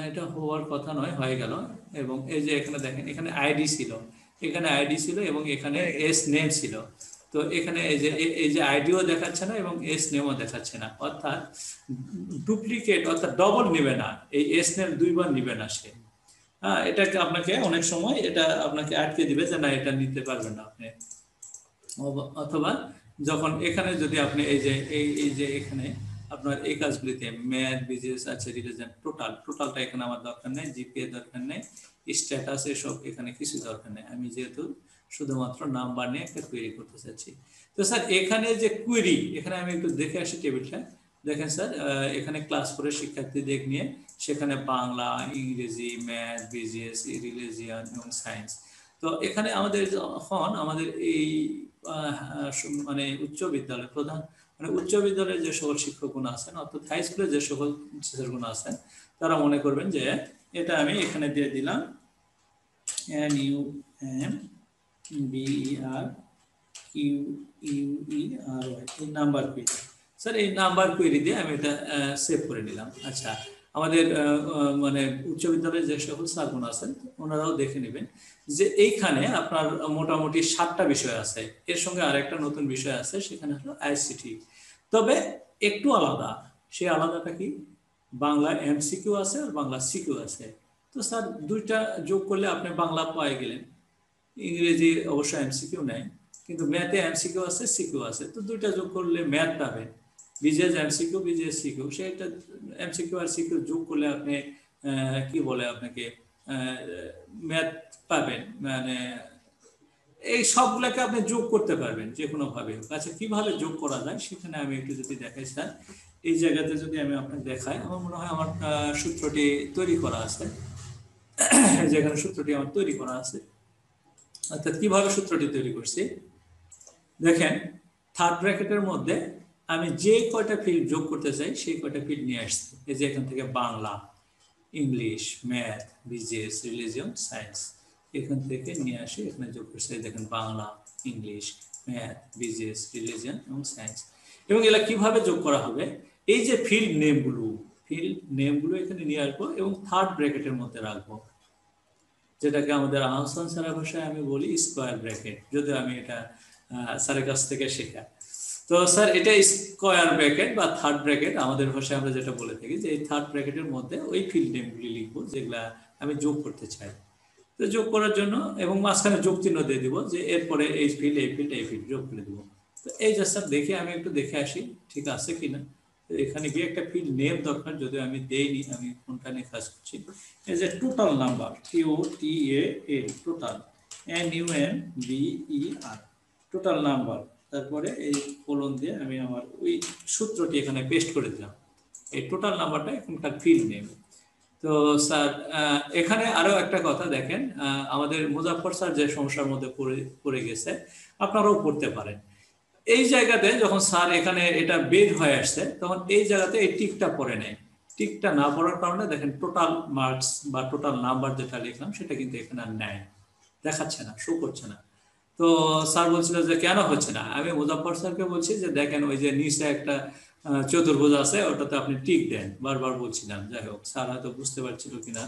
এটা হওয়ার কথা নয়, হয়ে গেল। এবং এই যে এখানে দেখেন এখানে আইডি ছিল, এখানে আইডি ছিল এবং এখানে এস নেম ছিল। তো এখানে এই যে আইডিও দেখাচ্ছে না এবং এস নেমও দেখাচ্ছে না, অর্থাৎ ডুপ্লিকেট, অর্থাৎ ডবল নিবে না, এই এস নেম দুইবার নিবে না সে। হ্যাঁ, এটাকে আপনাকে অনেক সময় এটা আপনাকে আটকে দিবে যে না এটা নিতে পারবেন না আপনি। অথবা যখন এখানে যদি আপনি এই যে এখানে আপনার এই কাজগুলিতে ম্যাথ, বিজিএস, আচ্ছা রিলিজন, টোটালটা এখানে আমার দরকার নেই, জিপিএ দরকার নেই, স্ট্যাটাস এসব এখানে কিছু দরকার নেই, আমি যেহেতু শুধুমাত্র নাম্বার নিয়ে একটা কোয়েরি করতে চাচ্ছি। তো স্যার এখানে যে কোয়েরি, এখানে আমি একটু দেখে আসি টেবিলটা। দেখেন স্যার এখানে ক্লাস 4 শিক্ষার্থীদের নিয়ে সেখানে বাংলা, ইংরেজি, ম্যাথ, বিজিএস, রিলিজিয়ন এবং সায়েন্স। তো এখানে আমাদের যখন আমাদের এই মানে উচ্চ বিদ্যালয় প্রধান, মানে উচ্চ বিদ্যালয়ে যে সকল শিক্ষকগণ আছেন, অর্থাৎ হাই স্কুলে যে সকল টিচারগণ আছেন, তারা মনে করবেন যে এটা আমি এখানে দিয়ে দিলাম NUMBERQUERY, এই নাম্বার কোয়েরি। স্যার এই নাম্বার কোয়েরি দিয়ে আমি এটা সেভ করে নিলাম। আচ্ছা, আমাদের মানে উচ্চ বিদ্যালয়ে যে সকল স্যারগণ আছেন ওনারাও দেখে নেবেন যে এইখানে আপনার মোটামুটি 7টা বিষয় আছে, এর সঙ্গে আরেকটা নতুন বিষয় আছে, সেখানে হলো আইসিটি। তবে একটু আলাদা, সেই আলাদাটা কি, বাংলা এমসিকিউ আছে আর বাংলা সিকিউ আছে। তো স্যার দুইটা যোগ করলে আপনি বাংলা পাই গেলেন, ইংরেজি অবশ্য এমসিকিউ নেই, কিন্তু ম্যাথে এমসিকিউ আছে সিকিউ আছে, তো দুইটা যোগ করলে ম্যাথ পাবেন, বিজেএস এমসিকিউ বিজেএস সিকিউ, সেটা এমসিকিউ আর সিকিউ যোগ করলে আপনি কি বলে আপনাকে ম্যাথ পাবেন, মানে এই সবগুলোকে আপনি যোগ করতে পারবেন যে কোনো ভাবে। আচ্ছা কিভাবে যোগ করা যায় সেখানে আমি একটু যদি দেখাই স্যার, এই জায়গাতে যদি আমি আপনাকে দেখাই, আমার মনে হয় আমার সূত্রটি তৈরি করা আছে, যেখানে সূত্রটি আমার তৈরি করা আছে। অর্থাৎ কিভাবে সূত্রটি তৈরি করছি দেখেন, থার্ড ব্র্যাকেটের মধ্যে আমি যে কয়টা ফিল্ড যোগ করতে চাই সেই কয়টা ফিল্ড নিয়ে আসছি। এই যে এখান থেকে Bangla, English, math, business, religion, science, এখান থেকে নিয়ে আসি এখানে যোগ করছি। দেখেন Bangla, English, math, business, religion এবং সায়েন্স। এবং এগুলা কিভাবে যোগ করা হবে, এই যে ফিল্ড নেমগুলো এখানে নিয়ে আসবো এবং থার্ড ব্র্যাকেটের মধ্যে রাখবো, যেটাকে আমাদের আহসান স্যারের ভাষায় আমি বলি স্কোয়ার ব্র্যাকেট, যদিও আমি এটা স্যারের কাছ থেকে শেখা। তো স্যার এটা স্কোয়ার ব্র্যাকেট বা থার্ড ব্র্যাকেট আমাদের ভাষায় আমরা যেটা বলে থাকি, যে এই থার্ড ব্র্যাকেটের মধ্যে ওই ফিল্ড নেমগুলি লিখবো যেগুলা আমি যোগ করতে চাই। তো যোগ করার জন্য এবং মাঝখানে যোগ চিহ্ন দিয়ে দিব, যে এরপরে এই ফিল্ড যোগ করে দিব। তো এই যে স্যার দেখে আমি একটু দেখে আসি ঠিক আছে কিনা। এখানে গিয়ে একটা ফিল্ড নেম দরকার, যদি আমি দেইনি, আমি কোনটা নিয়ে কাজ করছি, এই যে total number, TOTAL, total, NUMBER, total number, তারপরে এই কোলন দিয়ে আমি আমার ওই সূত্রটি এখানে পেস্ট করে দিলাম। এই টোটাল নাম্বারটা এখানকার ফিল্ড নেম। তো স্যার এখানে আরো একটা কথা দেখেন, আমাদের মুজাফফর স্যার যে সমস্যার মধ্যে পড়ে গেছে, আপনারাও পড়তে পারেন। এই জায়গাতে যখন স্যার এখানে এটা বের হয়ে আসছে, তখন এই জায়গাতে এই টিকটা পড়ে নেয়। টিকটা না পড়ার কারণে দেখেন টোটাল মার্কস বা টোটাল নাম্বার যেটা লিখলাম সেটা কিন্তু এখানে আর নেয়, দেখাচ্ছে না, শো করছে না। তো স্যার বলছিল যে কেন হচ্ছে না, আমি মুজাফফর স্যারকে বলছি যে দেখেন ওই যে নিচে একটা চতুর্ভুজ আছে, ওটাতে আপনি টিক দেন, বারবার বলছিলাম। যাই হোক, স্যার হয়তো বুঝতে পারছিল কিনা,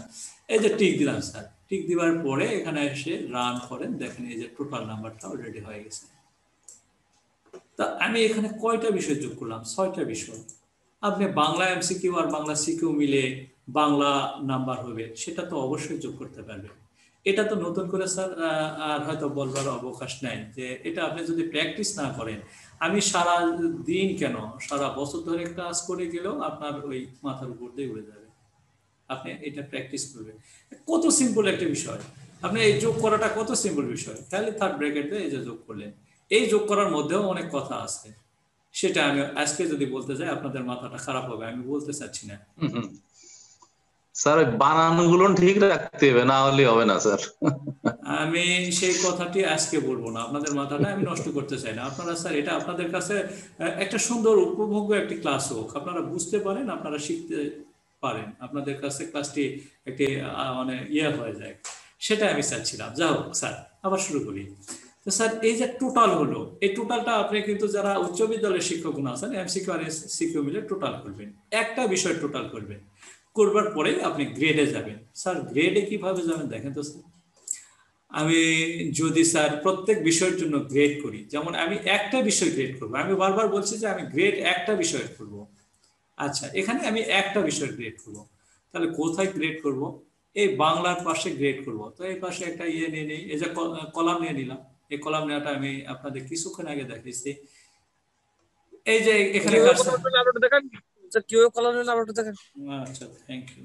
এই যে টিক দিলাম স্যার, টিক দিবার পরে এখানে এসে রান করেন, দেখেন এই যে টোটাল নাম্বারটা অলরেডি হয়ে গেছে। তা আমি এখানে কয়টা বিষয় যোগ করলাম, 6টা বিষয়। আপনি বাংলা এমসিকিউ আর বাংলা সিকিউ মিলে বাংলা নাম্বার হবে, সেটা তো অবশ্যই যোগ করতে পারবেন। এটা তো নতুন করে স্যার আর হয়তো বলবার অবকাশ নাই, যে এটা আপনি যদি প্র্যাকটিস না করেন, আমি সারা দিন কেন সারা বছর ধরে ক্লাস করে গেলেও আপনার ওই মাথার উপর দিয়ে উড়ে যাবে। আপনি এটা প্র্যাকটিস করবেন, কত সিম্পল একটা বিষয়। আপনি এই যোগ করাটা কত সিম্পল বিষয়, খালি থার্ড ব্র্যাকেটে এই যে যোগ করলেন, এই যোগ করার মধ্যেও অনেক কথা আছে, সেটা আমি আজকে যদি বলতে যাই আপনাদের মাথাটা খারাপ হবে, আমি বলতে চাচ্ছি না। স্যার বানানগুলো ঠিক রাখতে হবে, না হলে হবে না স্যার। আমি সেই কথাটি আজকে বলবো না, আপনাদের মাথাটা আমি নষ্ট করতে চাই না। আপনারা স্যার এটা আপনাদের কাছে একটা সুন্দর উপভোগ্য একটি ক্লাস হোক, আপনারা বুঝতে পারেন, আপনারা শিখতে পারেন, আপনাদের কাছে ক্লাসটি একটি মানে হয়ে যায়, সেটা আমি চাচ্ছিলাম। যা হোক স্যার, আবার শুরু করি। তো স্যার এই যে টোটাল হলো, এই টোটালটা আপনি কিন্তু যারা উচ্চ বিদ্যালয়ের শিক্ষকগণ আছেন, এমসিকিউ আর সিকিউ মিলে টোটাল করবেন, একটা বিষয় টোটাল করবেন, করবার পরে আপনি গ্রেডে যাবেন। স্যার গ্রেডে কিভাবে যাবেন দেখেন তো স্যার, আমি যদি স্যার প্রত্যেক বিষয়ের জন্য গ্রেড করি, যেমন আমি একটা বিষয় গ্রেড করব, আমি বারবার বলছি যে আমি গ্রেড একটা বিষয় করব। আচ্ছা এখানে আমি একটা বিষয় গ্রেড করব, তাহলে কোথায় গ্রেড করব, এই বাংলার পাশে গ্রেড করব। তো এই পাশে একটা নিয়ে নিই, এই যে কলাম নিয়ে নিলাম, এই কলাম নেওয়াটা আমি আপনাদের কিছুক্ষণ আগে দেখাইছি। এই যে এখানে আচ্ছা থ্যাংক ইউ।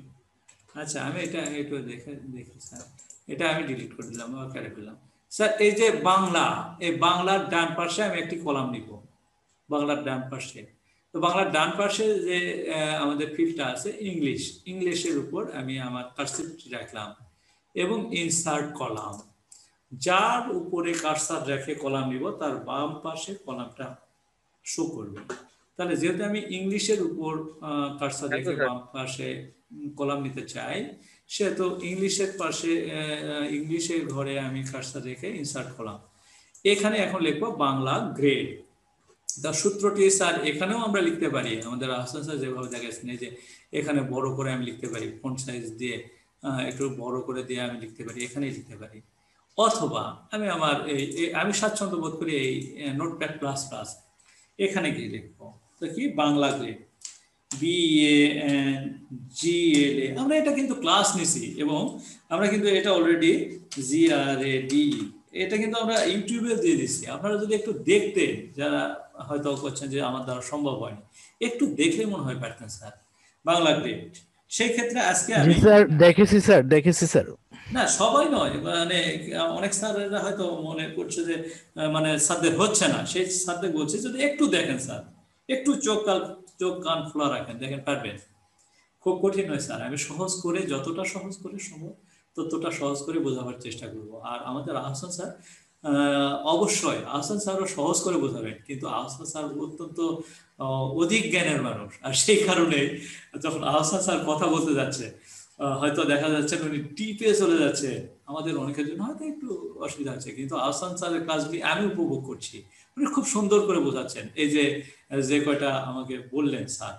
আচ্ছা আমি এটা একটু দেখি স্যার, এটা আমি ডিলিট করে দিলাম, কেটে ফেললাম। স্যার এই যে বাংলা, এই বাংলার ডান পাশে আমি একটি কলাম নিব, বাংলার ডান পাশে। তো বাংলার ডান পাশে যে আমাদের ফিল্ডটা আছে ইংলিশ, ইংলিশের উপর আমি আমার কার্সরটি রাখলাম এবং ইনসার্ট কলাম, যার উপরে কার্সার রেখে কলাম নিব তার বাম পাশে কলামটা শো করবে। তাহলে যেহেতু আমি ইংলিশের উপর কার্সার রেখে বাম পাশে কলাম নিতে চাই, সেহেতু ইংলিশের পাশে ইংলিশের ঘরে আমি কার্সার রেখে ইনসার্ট কলাম, এখানে এখন লিখবো বাংলা গ্রেড। তার সূত্রটি স্যার এখানেও আমরা লিখতে পারি, আমাদের আহসান স্যার যেভাবে দেখাচ্ছেন, এই যে এখানে বড় করে আমি লিখতে পারি, ফন্ট সাইজ দিয়ে একটু বড় করে দিয়ে আমি লিখতে পারি, এখানেই লিখতে পারি। অথবা আমি আমার আমি স্বাচ্ছন্দ্য বোধ করি এই নোটপ্যাড প্লাস প্লাস এখানে গিয়ে লিখবো। তো কি বাংলা গ্রেড BANGLA, আমরা এটা কিন্তু ক্লাস নিছি এবং আমরা কিন্তু এটা অলরেডি GRAD এটা কিন্তু আমরা ইউটিউবে দিয়ে দিচ্ছি। আপনারা যদি একটু দেখতেন, যারা হয়তো করছেন যে আমার দ্বারা সম্ভব হয়নি, একটু দেখলে মনে হয় পারতেন স্যার বাংলা গ্রেড। সেই ক্ষেত্রে আজকে আমি স্যার দেখেছি স্যার না, সবাই নয়, মানে অনেক স্যারেরা হয়তো মনে করছে যে মানে স্যারদের হচ্ছে না, সেই স্যারদের বলছে যদি একটু দেখেন স্যার, একটু চোখ কান খোলা রাখেন, দেখেন পারবেন। খুব কঠিন নয় স্যার, আমি সহজ করে যতটা সহজ করে সম্ভব ততটা সহজ করে বোঝাবার চেষ্টা করব। আর আমাদের আহসান স্যার অবশ্যই আহসান স্যারও সহজ করে বোঝাবেন, কিন্তু আহসান স্যার অত্যন্ত অধিক জ্ঞানের মানুষ, আর সেই কারণে যখন আহসান স্যার কথা বলতে যাচ্ছে হয়তো দেখা যাচ্ছে উনি টিপে চলে যাচ্ছে, আমাদের অনেকের জন্য হয়তো একটু অসুবিধা হচ্ছে, কিন্তু আহসান স্যারের ক্লাসগুলি আমি উপভোগ করছি, উনি খুব সুন্দর করে বোঝাচ্ছেন। এই যে কয়টা আমাকে বললেন স্যার,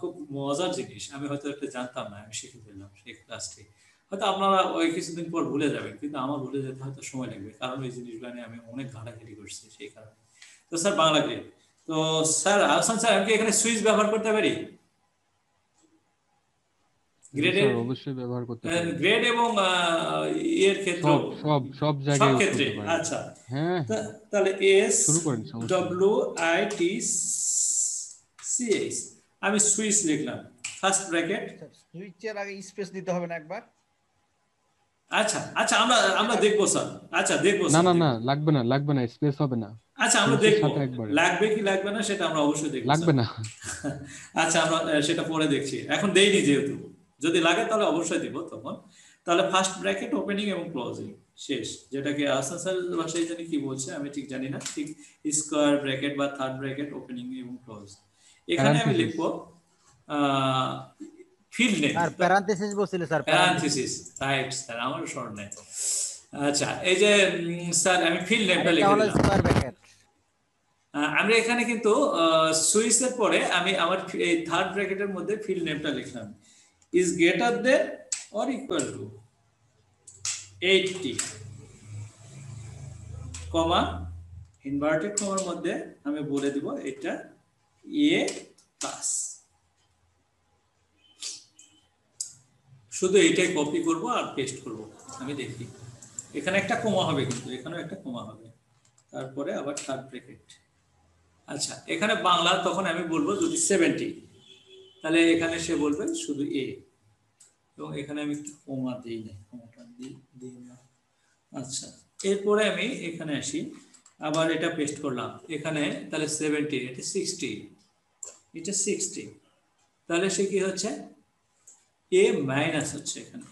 খুব মজার জিনিস, আমি হয়তো একটা জানতাম না, আমি শিখে ফেললাম সেই ক্লাসটি। হয়তো আপনারা ওই কিছুদিন পর ভুলে যাবেন, কিন্তু আমার ভুলে যেতে হয়তো সময় লাগবে, কারণ এই জিনিসগুলো নিয়ে আমি অনেক ঘাটাঘাটি করছি সেই কারণে। তো স্যার বাংলা গ্রেড, তো স্যার আহসান স্যার আমি কি এখানে সুইচ ব্যবহার করতে পারি? গ্রেডের অবশ্যই ব্যবহার করতে পারি, গ্রেড এবং এর ক্ষেত্রে সব জায়গায় ইউজ ক্ষেত্রে। করতে পারি। আচ্ছা, হ্যাঁ, তাহলে শুরু করেন। SWITCH আমি সুইচ লিখলাম, ফার্স্ট ব্র্যাকেট। সুইচের আগে স্পেস দিতে হবে না একবার? আচ্ছা আমরা দেখবো স্যার, আচ্ছা দেখবো না লাগবে না, স্পেস হবে না। আচ্ছা আমরা দেখবো লাগবে কি লাগবে না সেটা আমরা অবশ্যই দেখবো, লাগবে না। আচ্ছা আমরা সেটা পরে দেখছি, এখন দেইনি যেহেতু, যদি লাগে তাহলে অবশ্যই দিব তখন। তাহলে ফার্স্ট ব্র্যাকেট ওপেনিং এবং ক্লোজিং শেষ, যেটাকে আহসান স্যার ভাষায় জানি কি বলছে আমি ঠিক জানি না, ঠিক স্কয়ার ব্র্যাকেট বা থার্ড ব্র্যাকেট ওপেনিং এবং ক্লোজ। এখানে আমি লিখবো ফিল্ড নেম, স্যার প্যারান্থেসিস বলছিল স্যার, প্যারান্থেসিস, রাইট স্যার, আমার শর্ট নেই। আচ্ছা এই যে স্যার আমি ফিল্ড নেমটা লিখে দিলাম। স্কয়ার ব্র্যাকেট আমরা এখানে কিন্তু সুইচের পরে আমি আমার এই থার্ড ব্র্যাকেটের মধ্যে ফিল্ড নেমটা লিখলাম, is greater than or equal to 80 comma inverted কমার মধ্যে আমি বলে দিব এটা এ প্লাস। শুধু এটাই কপি করব আর পেস্ট করব, আমি দেখি এখানে একটা কমা হবে, কিন্তু এখানেও একটা কমা হবে, তারপরে আবার থার্ড ব্র্যাকেট। আচ্ছা এখানে বাংলা তখন আমি বলবো যদি 70, তাহলে এখানে সে বলবে শুধু এ, এবং এখানে আমি একটু কমা দিই না, কমাটা দিই না। আচ্ছা এরপরে আমি এখানে আসি, আবার এটা পেস্ট করলাম এখানে, তাহলে 70 এটা 60, এটা 60, তাহলে সে কি হচ্ছে এ মাইনাস হচ্ছে এখানে,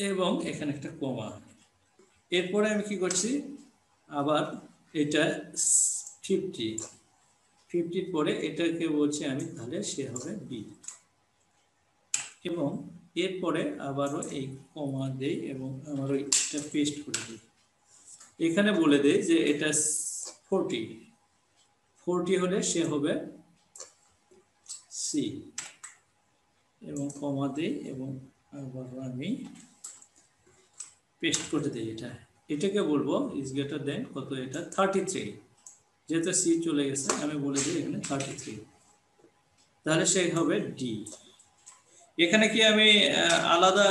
এবং এখানে একটা কমা। এরপরে আমি কি করছি, আবার এটা 50 পরে এটাকে বলছি আমি, তাহলে সে হবে বি, এবং এরপরে আবারও এই কমা দেই এবং আবারও এটা পেস্ট করে দিই, এখানে বলে দেই যে এটা 40 হলে সে হবে সি, এবং কমা দেই এবং আবার আমি পেস্ট করে দিই এটাকে বলবো ইজ গ্রেটার দেন কত, এটা 33, যেহেতু সি চলে গেছে আমি বলে দিই এখানে 33, তাহলে সে হবে ডি। এখানে কি আমি আলাদা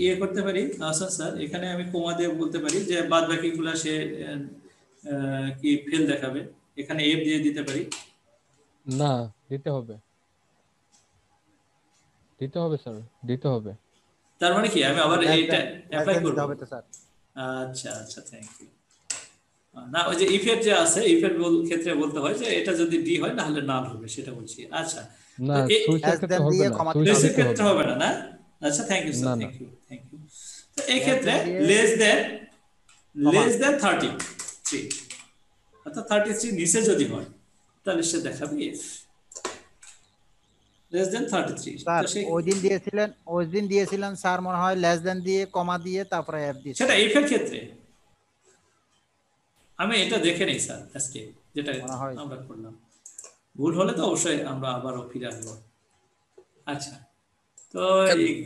ইয়ে করতে পারি আচ্ছা স্যার, এখানে আমি কমা দিয়ে বলতে পারি যে বাদ বাকিগুলা সে কি ফেল দেখাবে, এখানে এফ দিয়ে দিতে পারি? না, দিতে হবে স্যার, দিতে হবে। তার মানে কি আমি আবার এইটা অ্যাপ্লাই করব? হবে তো স্যার। আচ্ছা থ্যাংক ইউ। না ওই যে ইফের যে আছে, ইফের ক্ষেত্রে বলতে হয় যে এটা যদি ডি হয় তাহলে নাল হবে, সেটা বলছি। আচ্ছা না, সুইচের ক্ষেত্রে হবে না, সুইচের ক্ষেত্রে হবে না। আচ্ছা thank you sir, thank you. তো এই ক্ষেত্রে লেস দেন 33, অর্থাৎ 33 নিচে যদি হয় তাহলে সে দেখাবে এফ, লেস দেন 33। স্যার ওই দিন দিয়েছিলেন স্যার মনে হয় লেস দেন দিয়ে কমা দিয়ে তারপরে এফ দিয়েছেন, সেটা এফ এর ক্ষেত্রে। আমি এটা দেখে নেই স্যার আজকে যেটা আমরা করলাম, ভুল হলে তো অবশ্যই আমরা আবারও ফিরে আসবো। আচ্ছা, তো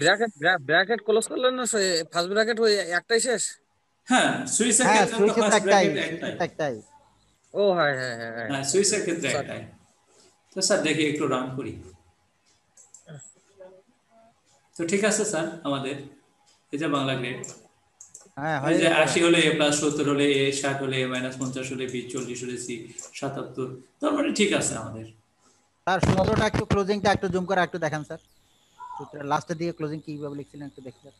ব্র্যাকেট ব্র্যাকেট ক্লোজ করলেন না, ফার্স্ট ব্র্যাকেট ওই একটাই শেষ? হ্যাঁ, সুইসের ক্ষেত্রে তো ফার্স্ট ব্র্যাকেট একটাই। ও হ্যাঁ হ্যাঁ হ্যাঁ হ্যাঁ, সুইসের ক্ষেত্রে একটাই। তো স্যার দেখি একটু রান করি। তো ঠিক আছে স্যার, আমাদের এই যে বাংলা গ্রেড, এই যে 80 হলে A+, 70 হলে A, 60 হলে A-, 50 হলে B, 40 হলে C, 77, তার মানে ঠিক আছে আমাদের। স্যার সূত্রটা একটু ক্লোজিংটা একটু জুম করে একটু দেখান স্যার, সূত্রের লাস্টের দিকে ক্লোজিং কিভাবে লিখছিলেন একটু দেখি স্যার।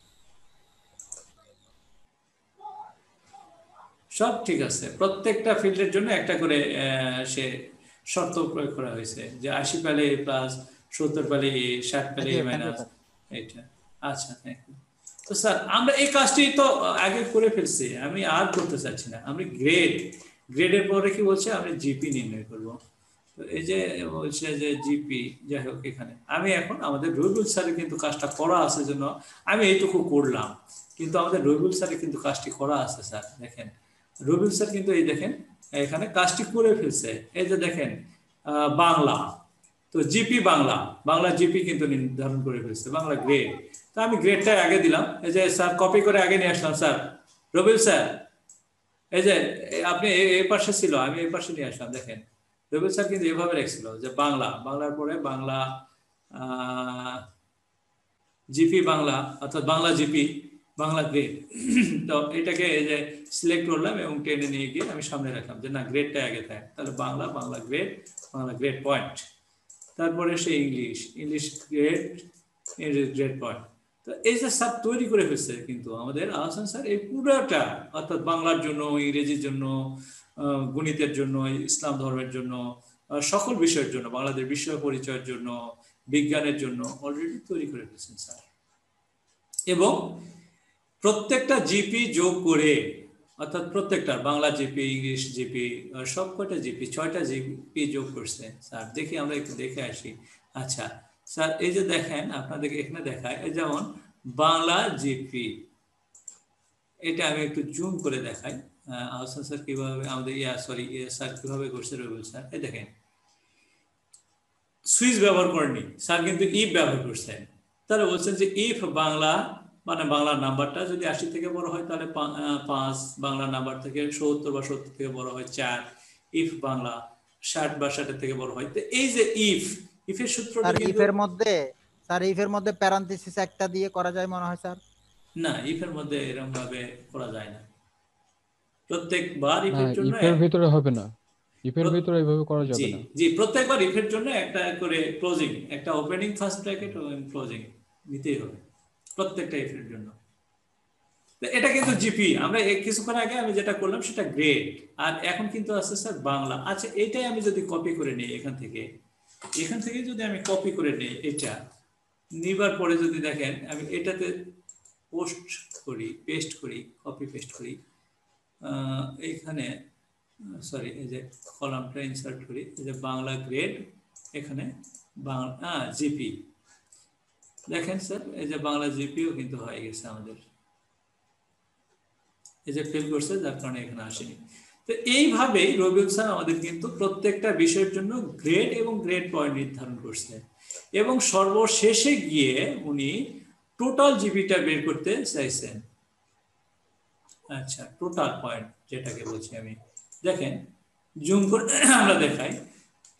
সব ঠিক আছে, প্রত্যেকটা ফিল্ডের জন্য একটা করে সে শর্ত প্রয়োগ করা হয়েছে, যে 80 পেলে A+, 70 পেলে A, 60 পেলে A-, এটা। আচ্ছা, থ্যাংক ইউ। তো স্যার আমরা এই কাজটি তো আগে করে ফেলছি, আমি আর করতে চাচ্ছি না। আমি গ্রেডের পরে কি বলছে, আমি জিপি নির্ণয় করব। তো এই যে বলছে যে জিপি, যাই হোক, এখানে আমি এখন আমাদের রবিউল স্যারের কিন্তু কাজটা করা আছে জন্য আমি এইটুকু করলাম, কিন্তু আমাদের রবিউল স্যারের কিন্তু কাজটি করা আছে স্যার। দেখেন রবিউল স্যার কিন্তু এই দেখেন এখানে কাজটি করে ফেলছে। এই যে দেখেন বাংলা, তো জিপি বাংলা জিপি কিন্তু নির্ধারণ করে ফেলছে, বাংলা গ্রেড। তো আমি গ্রেডটা আগে দিলাম, এই যে স্যার কপি করে আগে নিয়ে আসলাম। স্যার রবিউল স্যার, এই যে আপনি এই পাশে ছিল, আমি এই পাশে নিয়ে আসলাম। দেখেন রবিউল স্যার কিন্তু এভাবে রেখেছিল যে বাংলার পরে বাংলা জিপি বাংলা, অর্থাৎ বাংলা জিপি বাংলা গ্রেড। তো এটাকে এই যে সিলেক্ট করলাম এবং টেনে নিয়ে গিয়ে আমি সামনে রাখলাম যে না, গ্রেডটা আগে থাকে। তাহলে বাংলা গ্রেড পয়েন্ট, তারপরে সে ইংলিশ গ্রেড পয়েন্ট। তো এই যে সব তৈরি করে ফেলছে কিন্তু আমাদের আহসান স্যার এই পুরোটা, অর্থাৎ বাংলার জন্য, ইংরেজির জন্য, গণিতের জন্য, ইসলাম ধর্মের জন্য, সকল বিষয়ের জন্য, বাংলাদেশ বিষয় পরিচয়ের জন্য, বিজ্ঞানের জন্য অলরেডি তৈরি করে ফেলছেন স্যার। এবং প্রত্যেকটা জিপি যোগ করে, অর্থাৎ প্রত্যেকটা বাংলা জিপি, ইংলিশ জিপি, সব কয়টা জিপি, 6টা জিপি যোগ করছে স্যার। দেখি আমরা একটু দেখে আসি। আচ্ছা স্যার, এই যে দেখেন আপনাদেরকে এখানে দেখায়, এই যেমন বাংলা জিপি, এটা আমি একটু জুম করে দেখাই। আহসান স্যার কিভাবে আমাদের স্যার কিভাবে করছে, রবিউল স্যার। এই দেখেন সুইচ ব্যবহার করেনি স্যার, কিন্তু ইফ ব্যবহার করছেন। তাহলে বলছেন যে ইফ বাংলা, মানে বাংলার নাম্বারটা যদি 80 থেকে বড় হয় তাহলে 5, বাংলা নাম্বার থেকে 70 বা 70 থেকে বড় হয় 4, ইফ বাংলা 60 বা 60 থেকে বড় হয়। তো এই যে ইফের সূত্রটা কিন্তু ইফের মধ্যে প্যারান্থেসিস একটা দিয়ে করা যায় মনে হয় স্যার। না, ইফের মধ্যে এরকম ভাবে করা যায় না, প্রত্যেকবার ইফের জন্য ইফের ভিতরে হবে না, ইফের ভিতরে এইভাবে করা যাবে না। জি, প্রত্যেকবার ইফের জন্য একটা করে ক্লোজিং, একটা ওপেনিং ফার্স্ট ব্র্যাকেট এবং ক্লোজিং নিতেই হবে প্রত্যেকটা ইফের জন্য। এটা কিন্তু জিপি, আমরা কিছুক্ষণ আগে আমি যেটা করলাম সেটা গ্রেড, আর এখন কিন্তু আছে স্যার বাংলা। আচ্ছা, এটাই আমি যদি কপি করে নিই এখান থেকে যদি আমি কপি করে নিই, এটা নিবার পরে যদি দেখেন আমি এটাতে পেস্ট করি, কপি পেস্ট করি, এইখানে সরি, এই যে কলামটা ইনসার্ট করি, এই যে বাংলা গ্রেড, এখানে বাংলা জিপি, দেখেন স্যার এই যে বাংলা জিপিও কিন্তু হয়ে গেছে আমাদের, এই যে ফিল করছে, যার কারণে এখানে আসেনি। তো এইভাবেই রবিউল স্যার আমাদের কিন্তু প্রত্যেকটা বিষয়ের জন্য গ্রেড এবং গ্রেড পয়েন্ট নির্ধারণ করছে, এবং সর্বশেষে গিয়ে উনি টোটাল জিপিটা বের করতে চাইছেন। আচ্ছা, টোটাল পয়েন্ট যেটাকে বলছি আমি, দেখেন জুম করে আমরা দেখাই,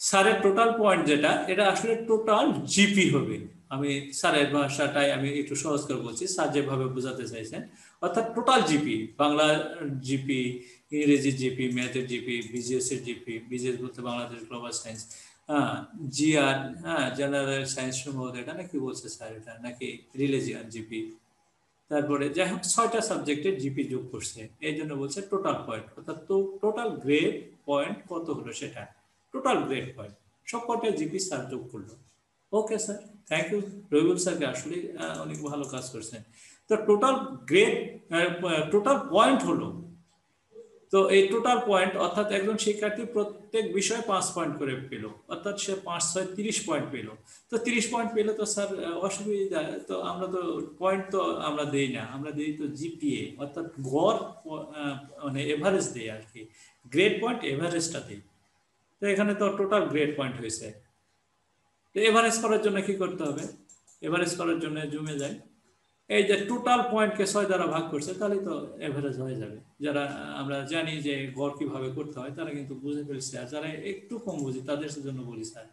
স্যারের টোটাল পয়েন্ট যেটা, এটা আসলে টোটাল জিপি হবে। আমি স্যারের ভাষাটাই আমি একটু সহজ করে বলছি, স্যার যেভাবে বোঝাতে চাইছেন, অর্থাৎ টোটাল জিপি, বাংলা জিপি, ইংরেজি জিপি, ম্যাথের জিপি, বিজিএস এর জিপি, বিজিএস বলতে Bangladesh global science, GR, general science সম্ভবত এটা নাকি বলছে স্যার, এটা নাকি রিলিজিয়ান জিপি, তারপরে যাই হোক 6টা সাবজেক্টের জিপি যোগ করছে, এই জন্য বলছে টোটাল পয়েন্ট, অর্থাৎ টোটাল গ্রেড পয়েন্ট কত হলো সেটা, টোটাল গ্রেড পয়েন্ট সব কটা জিপি স্যার যোগ করলো। Okay sir, thank you Rabiul স্যারকে, আসলে অনেক ভালো কাজ করছেন। তো টোটাল গ্রেড, টোটাল পয়েন্ট হলো তো এই টোটাল পয়েন্ট অর্থাৎ একজন শিক্ষার্থী প্রত্যেক বিষয়ে 5 পয়েন্ট করে পেল, অর্থাৎ সে 5 6 30 পয়েন্ট পেল। তো 30 পয়েন্ট পেলে তো স্যার অসুবিধা, তো আমরা তো পয়েন্ট তো আমরা দেই না, আমরা দিই তো জিপিএ অর্থাৎ গড় মানে এভারেজ দেই আর কি, গ্রেড পয়েন্ট এভারেজটা দিই। তো এখানে তো টোটাল গ্রেড পয়েন্ট হয়েছে। তো এভারেজ করার জন্য কি করতে হবে? এভারেজ করার জন্য জুমে যায়, এই যে টোটাল পয়েন্টকে 6 দ্বারা ভাগ করছে, তাহলে তো এভারেজ হয়ে যাবে। যারা আমরা জানি যে গড় কিভাবে করতে হয় তারা কিন্তু বুঝে ফেলছে, আর যারা একটু কম বুঝি তাদের জন্য বলি স্যার,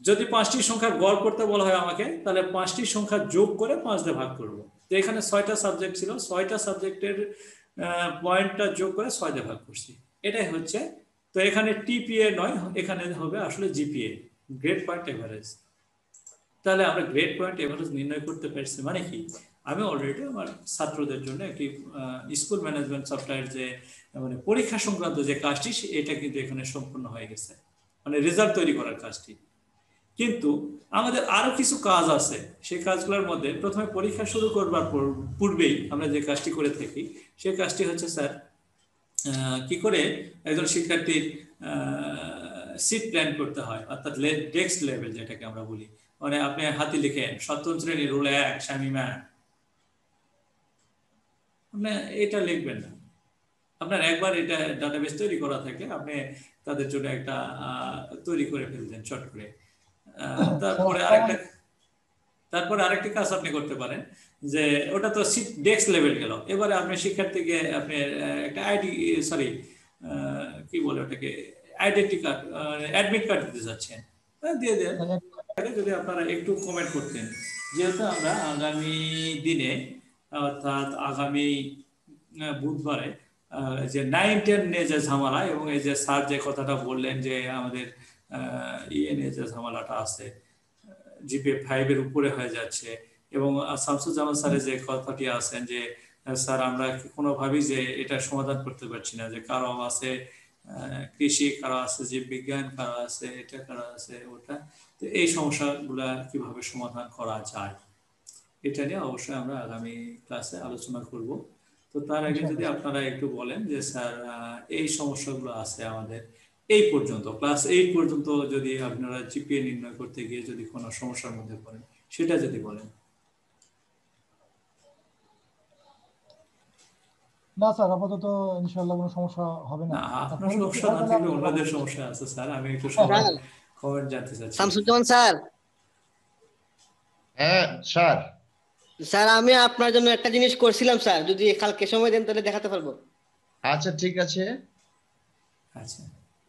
যদি 5টি সংখ্যার গড় করতে বলা হয় আমাকে, তাহলে 5টি সংখ্যা যোগ করে 5 দিয়ে ভাগ করব। তো এখানে 6টা সাবজেক্ট ছিল, 6টা সাবজেক্টের পয়েন্টটা যোগ করে 6 দিয়ে ভাগ করছি, এটাই হচ্ছে। তো এখানে টিপিএ নয়, এখানে হবে আসলে জিপিএ, গ্রেড পয়েন্ট এভারেজ। তাহলে আমরা গ্রেড পয়েন্ট এভারেজ নির্ণয় করতে পারছি, মানে কি আমি অলরেডি আমার ছাত্রদের জন্য একটি স্কুল ম্যানেজমেন্ট সফটওয়্যার যে মানে পরীক্ষা সংক্রান্ত যে কাজটি, এটা কিন্তু এখানে সম্পূর্ণ হয়ে গেছে, মানে রেজাল্ট তৈরি করার কাজটি। কিন্তু আমাদের আরো কিছু কাজ আছে, সেই কাজগুলোর মধ্যে প্রথমে পরীক্ষা শুরু করবার পূর্বেই আমরা যে কাজটি করে থাকি, সেই কাজটি হচ্ছে স্যার কি করে একজন শিক্ষার্থীর সিট প্ল্যান করতে হয়, অর্থাৎ ডেস্ক লেভেল যেটাকে আমরা বলি। মানে আপনি হাতে লিখেন 7ম শ্রেণী রোল 1 শামিমা, আপনি এটা লিখবেন না, আপনার একবার এটা ডাটাবেস তৈরি করা থাকে, আপনি তাদের জন্য একটা তৈরি করে ফেলতেন চট করে। তারপরে আরেকটা কাজ আপনি করতে পারেন, যে ওটা তো সিট ডেস্ক লেভেল গেল, এবারে আপনি শিক্ষার্থীকে আপনি একটা কি বলে ওটাকে আইডেন্টি কার্ড, অ্যাডমিট কার্ড দিতে যাচ্ছেন, দিয়ে দেন। যদি আপনারা একটু কমেন্ট করতেন, যেহেতু আমরা আগামী দিনে অর্থাৎ আগামী বুধবারে যে 9 10 নিয়ে যে ঝামেলা, এবং এই যে স্যার যে কথাটা বললেন যে আমাদের নিয়ে যে ঝামেলাটা আছে, জিপিএ 5 এর উপরে হয়ে যাচ্ছে, এবং শামসুজ্জামান স্যারের যে কথাটি আছেন যে স্যার আমরা কোনোভাবেই যে এটা সমাধান করতে পারছি না, যে কারো আছে কৃষি, কারো আছে জীববিজ্ঞান, কারো আছে এটা, কারো আছে ওটা, তো এই সমস্যাগুলা কিভাবে সমাধান করা যায় এটা নিয়ে অবশ্যই আমরা আগামী ক্লাসে আলোচনা করব। তো তার আগে যদি আপনারা একটু বলেন যে স্যার এই সমস্যাগুলো আছে আমাদের এই পর্যন্ত, ক্লাস 8 পর্যন্ত যদি আপনারা জিপিএ নির্ণয় করতে গিয়ে যদি কোনো সমস্যার মধ্যে পড়েন, সেটা যদি বলেন। না স্যার, আপাতত ইনশাআল্লাহ কোনো সমস্যা হবে না। আপনার সমস্যা না থাকলে ওনাদের সমস্যা আছে স্যার, আমি একটু কমেন্ট জানতে চাচ্ছি। শামসুজ্জামান স্যার। হ্যাঁ স্যার। স্যার আমি আপনার জন্য একটা জিনিস করছিলাম স্যার, যদি কালকে সময় দেন তাহলে দেখাতে পারবো। আচ্ছা ঠিক আছে। আচ্ছা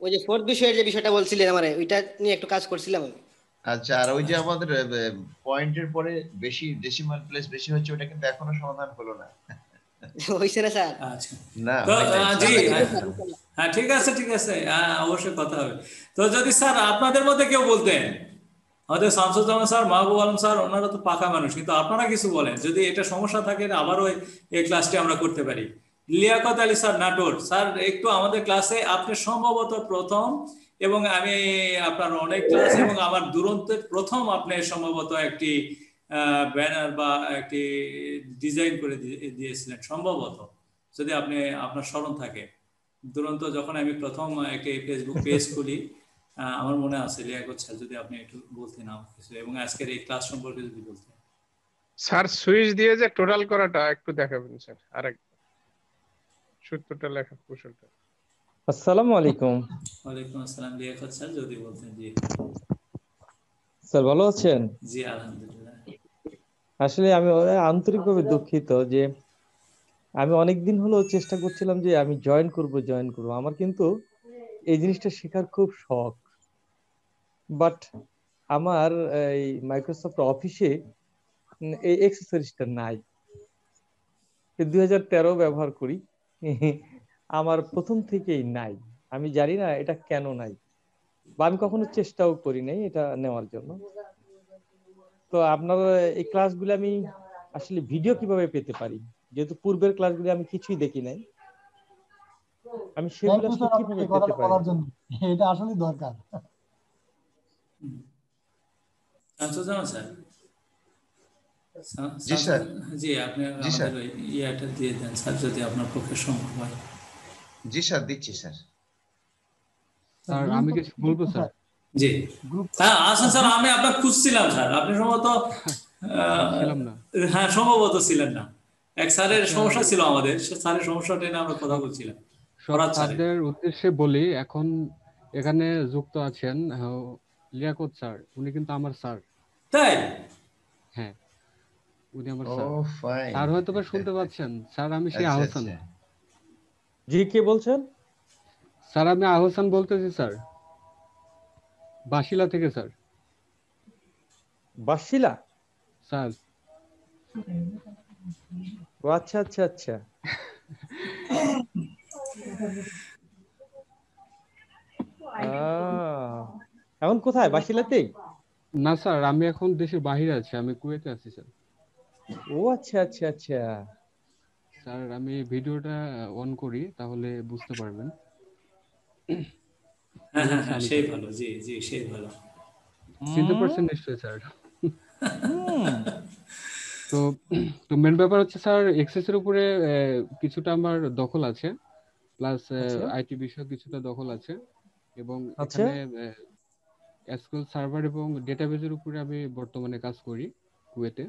ওই যে ফোর্থ বিষয়ের যে বিষয়টা বলছিলেন আমারে, ওইটা নিয়ে একটু কাজ করছিলাম আমি। আচ্ছা, আর ওই যে আমাদের পয়েন্টের পরে বেশি ডেসিমাল প্লেস বেশি হচ্ছে, ওটা কিন্তু এখনো সমাধান হলো না। হইছে না স্যার? আচ্ছা না জি, হ্যাঁ ঠিক আছে ঠিক আছে, অবশ্যই কথা হবে। তো যদি স্যার আপনাদের মধ্যে কেউ বলতেন, হয়তো শামসুজ্জামান স্যার, মাহবুব আলম স্যার, ওনারা তো পাকা মানুষ, কিন্তু আপনারা কিছু বলেন, যদি এটা সমস্যা থাকে আবারও এই ক্লাসটি আমরা করতে পারি। লিয়াকত আলী স্যার নাটোর স্যার, একটু আমাদের ক্লাসে আপনি সম্ভবত প্রথম, এবং আমি আপনার অনেক ক্লাস এবং আমার দুরন্তের প্রথম আপনি সম্ভবত একটি ব্যানার বা একটি ডিজাইন করে দিয়েছিলেন সম্ভবত, যদি আপনি আপনার স্মরণ থাকে। দুরন্ত যখন আমি প্রথম একটি ফেসবুক পেজ খুলি, আমার মনে আছে লিয়াকত স্যার, যদি আপনি একটু বলতেন আমার কিছু, এবং আজকের এই ক্লাস সম্পর্কে যদি বলতেন। স্যার সুইচ দিয়ে যে টোটাল করাটা একটু দেখাবেন স্যার, আরেক সূত্রটা লেখা কৌশলটা। আসসালামু আলাইকুম। ওয়ালাইকুম আসসালাম লিয়াকত স্যার, যদি বলতেন। জি স্যার ভালো আছেন? জি আলহামদুলিল্লাহ। আসলে আমি আন্তরিকভাবে দুঃখিত যে আমি অনেকদিন হলো চেষ্টা করছিলাম যে আমি জয়েন করব। আমার কিন্তু এই জিনিসটা শেখার খুব শখ, বাট আমার এই মাইক্রোসফট অফিসে এই এক্সেসরিজটা নাই। 2013 ব্যবহার করি, আমার প্রথম থেকেই নাই। আমি জানি না এটা কেন নাই, বা আমি কখনো চেষ্টাও করি নাই এটা নেওয়ার জন্য। তো আপনার এই ক্লাসগুলো আমি আসলে ভিডিও কিভাবে পেতে পারি, যেহেতু পূর্বের ক্লাসগুলো আমি কিছুই দেখি নাই, আমি সেগুলো আসলে কিভাবে পেতে পারি? এটা আসলে দরকার। জি স্যার, জি আপনি আমাদের ইয়াটা দিয়ে দেন স্যার, যদি আপনার পক্ষে সম্ভব হয়। জি স্যার দিচ্ছি স্যার। স্যার আমি কিছু বলবো স্যার? জি হ্যাঁ আসেন স্যার, আমি আপনার খুঁজছিলাম স্যার, আপনি সম্ভবত ছিলাম না। হ্যাঁ সম্ভবত ছিলেন না। এক স্যারের আচ্ছা, সমস্যা ছিল আমাদের, সে স্যারের সমস্যাটা নিয়ে আমরা কথা বলছিলাম। সব স্যারদের উদ্দেশ্যে বলি, এখন এখানে যুক্ত আছেন লিয়াকত স্যার, উনি কিন্তু আমার স্যার। তাই? হ্যাঁ উনি আমার ও স্যার। ফাইন। স্যার হয়তো বা শুনতে পাচ্ছেন। স্যার আমি সেই আহসান। জি কে বলছেন? স্যার আমি আহসান বলতেছি স্যার, বাসিলা থেকে স্যার। বাসিলা স্যার? ও আচ্ছা আচ্ছা আচ্ছা। এখন কোথায়? বাসিলাতেই? না স্যার, আমি এখন দেশের বাইরে আছি, আমি কুয়েতে আছি স্যার। ও আচ্ছা আচ্ছা আচ্ছা। স্যার আমি ভিডিওটা অন করি, তাহলে বুঝতে পারবেন। হ্যাঁ হ্যাঁ হ্যাঁ সেই ভালো, জি জি সেই ভালো। চিনতে পারছেন নিশ্চয়ই স্যার। তো তো মেন ব্যাপার হচ্ছে স্যার, এক্সেস এর উপরে কিছুটা আমার দখল আছে, প্লাস আইটি বিষয়ে কিছুটা দখল আছে, এবং এখানে এসকিউএল সার্ভার এবং ডেটাবেজের উপরে আমি বর্তমানে কাজ করি কুয়েতে।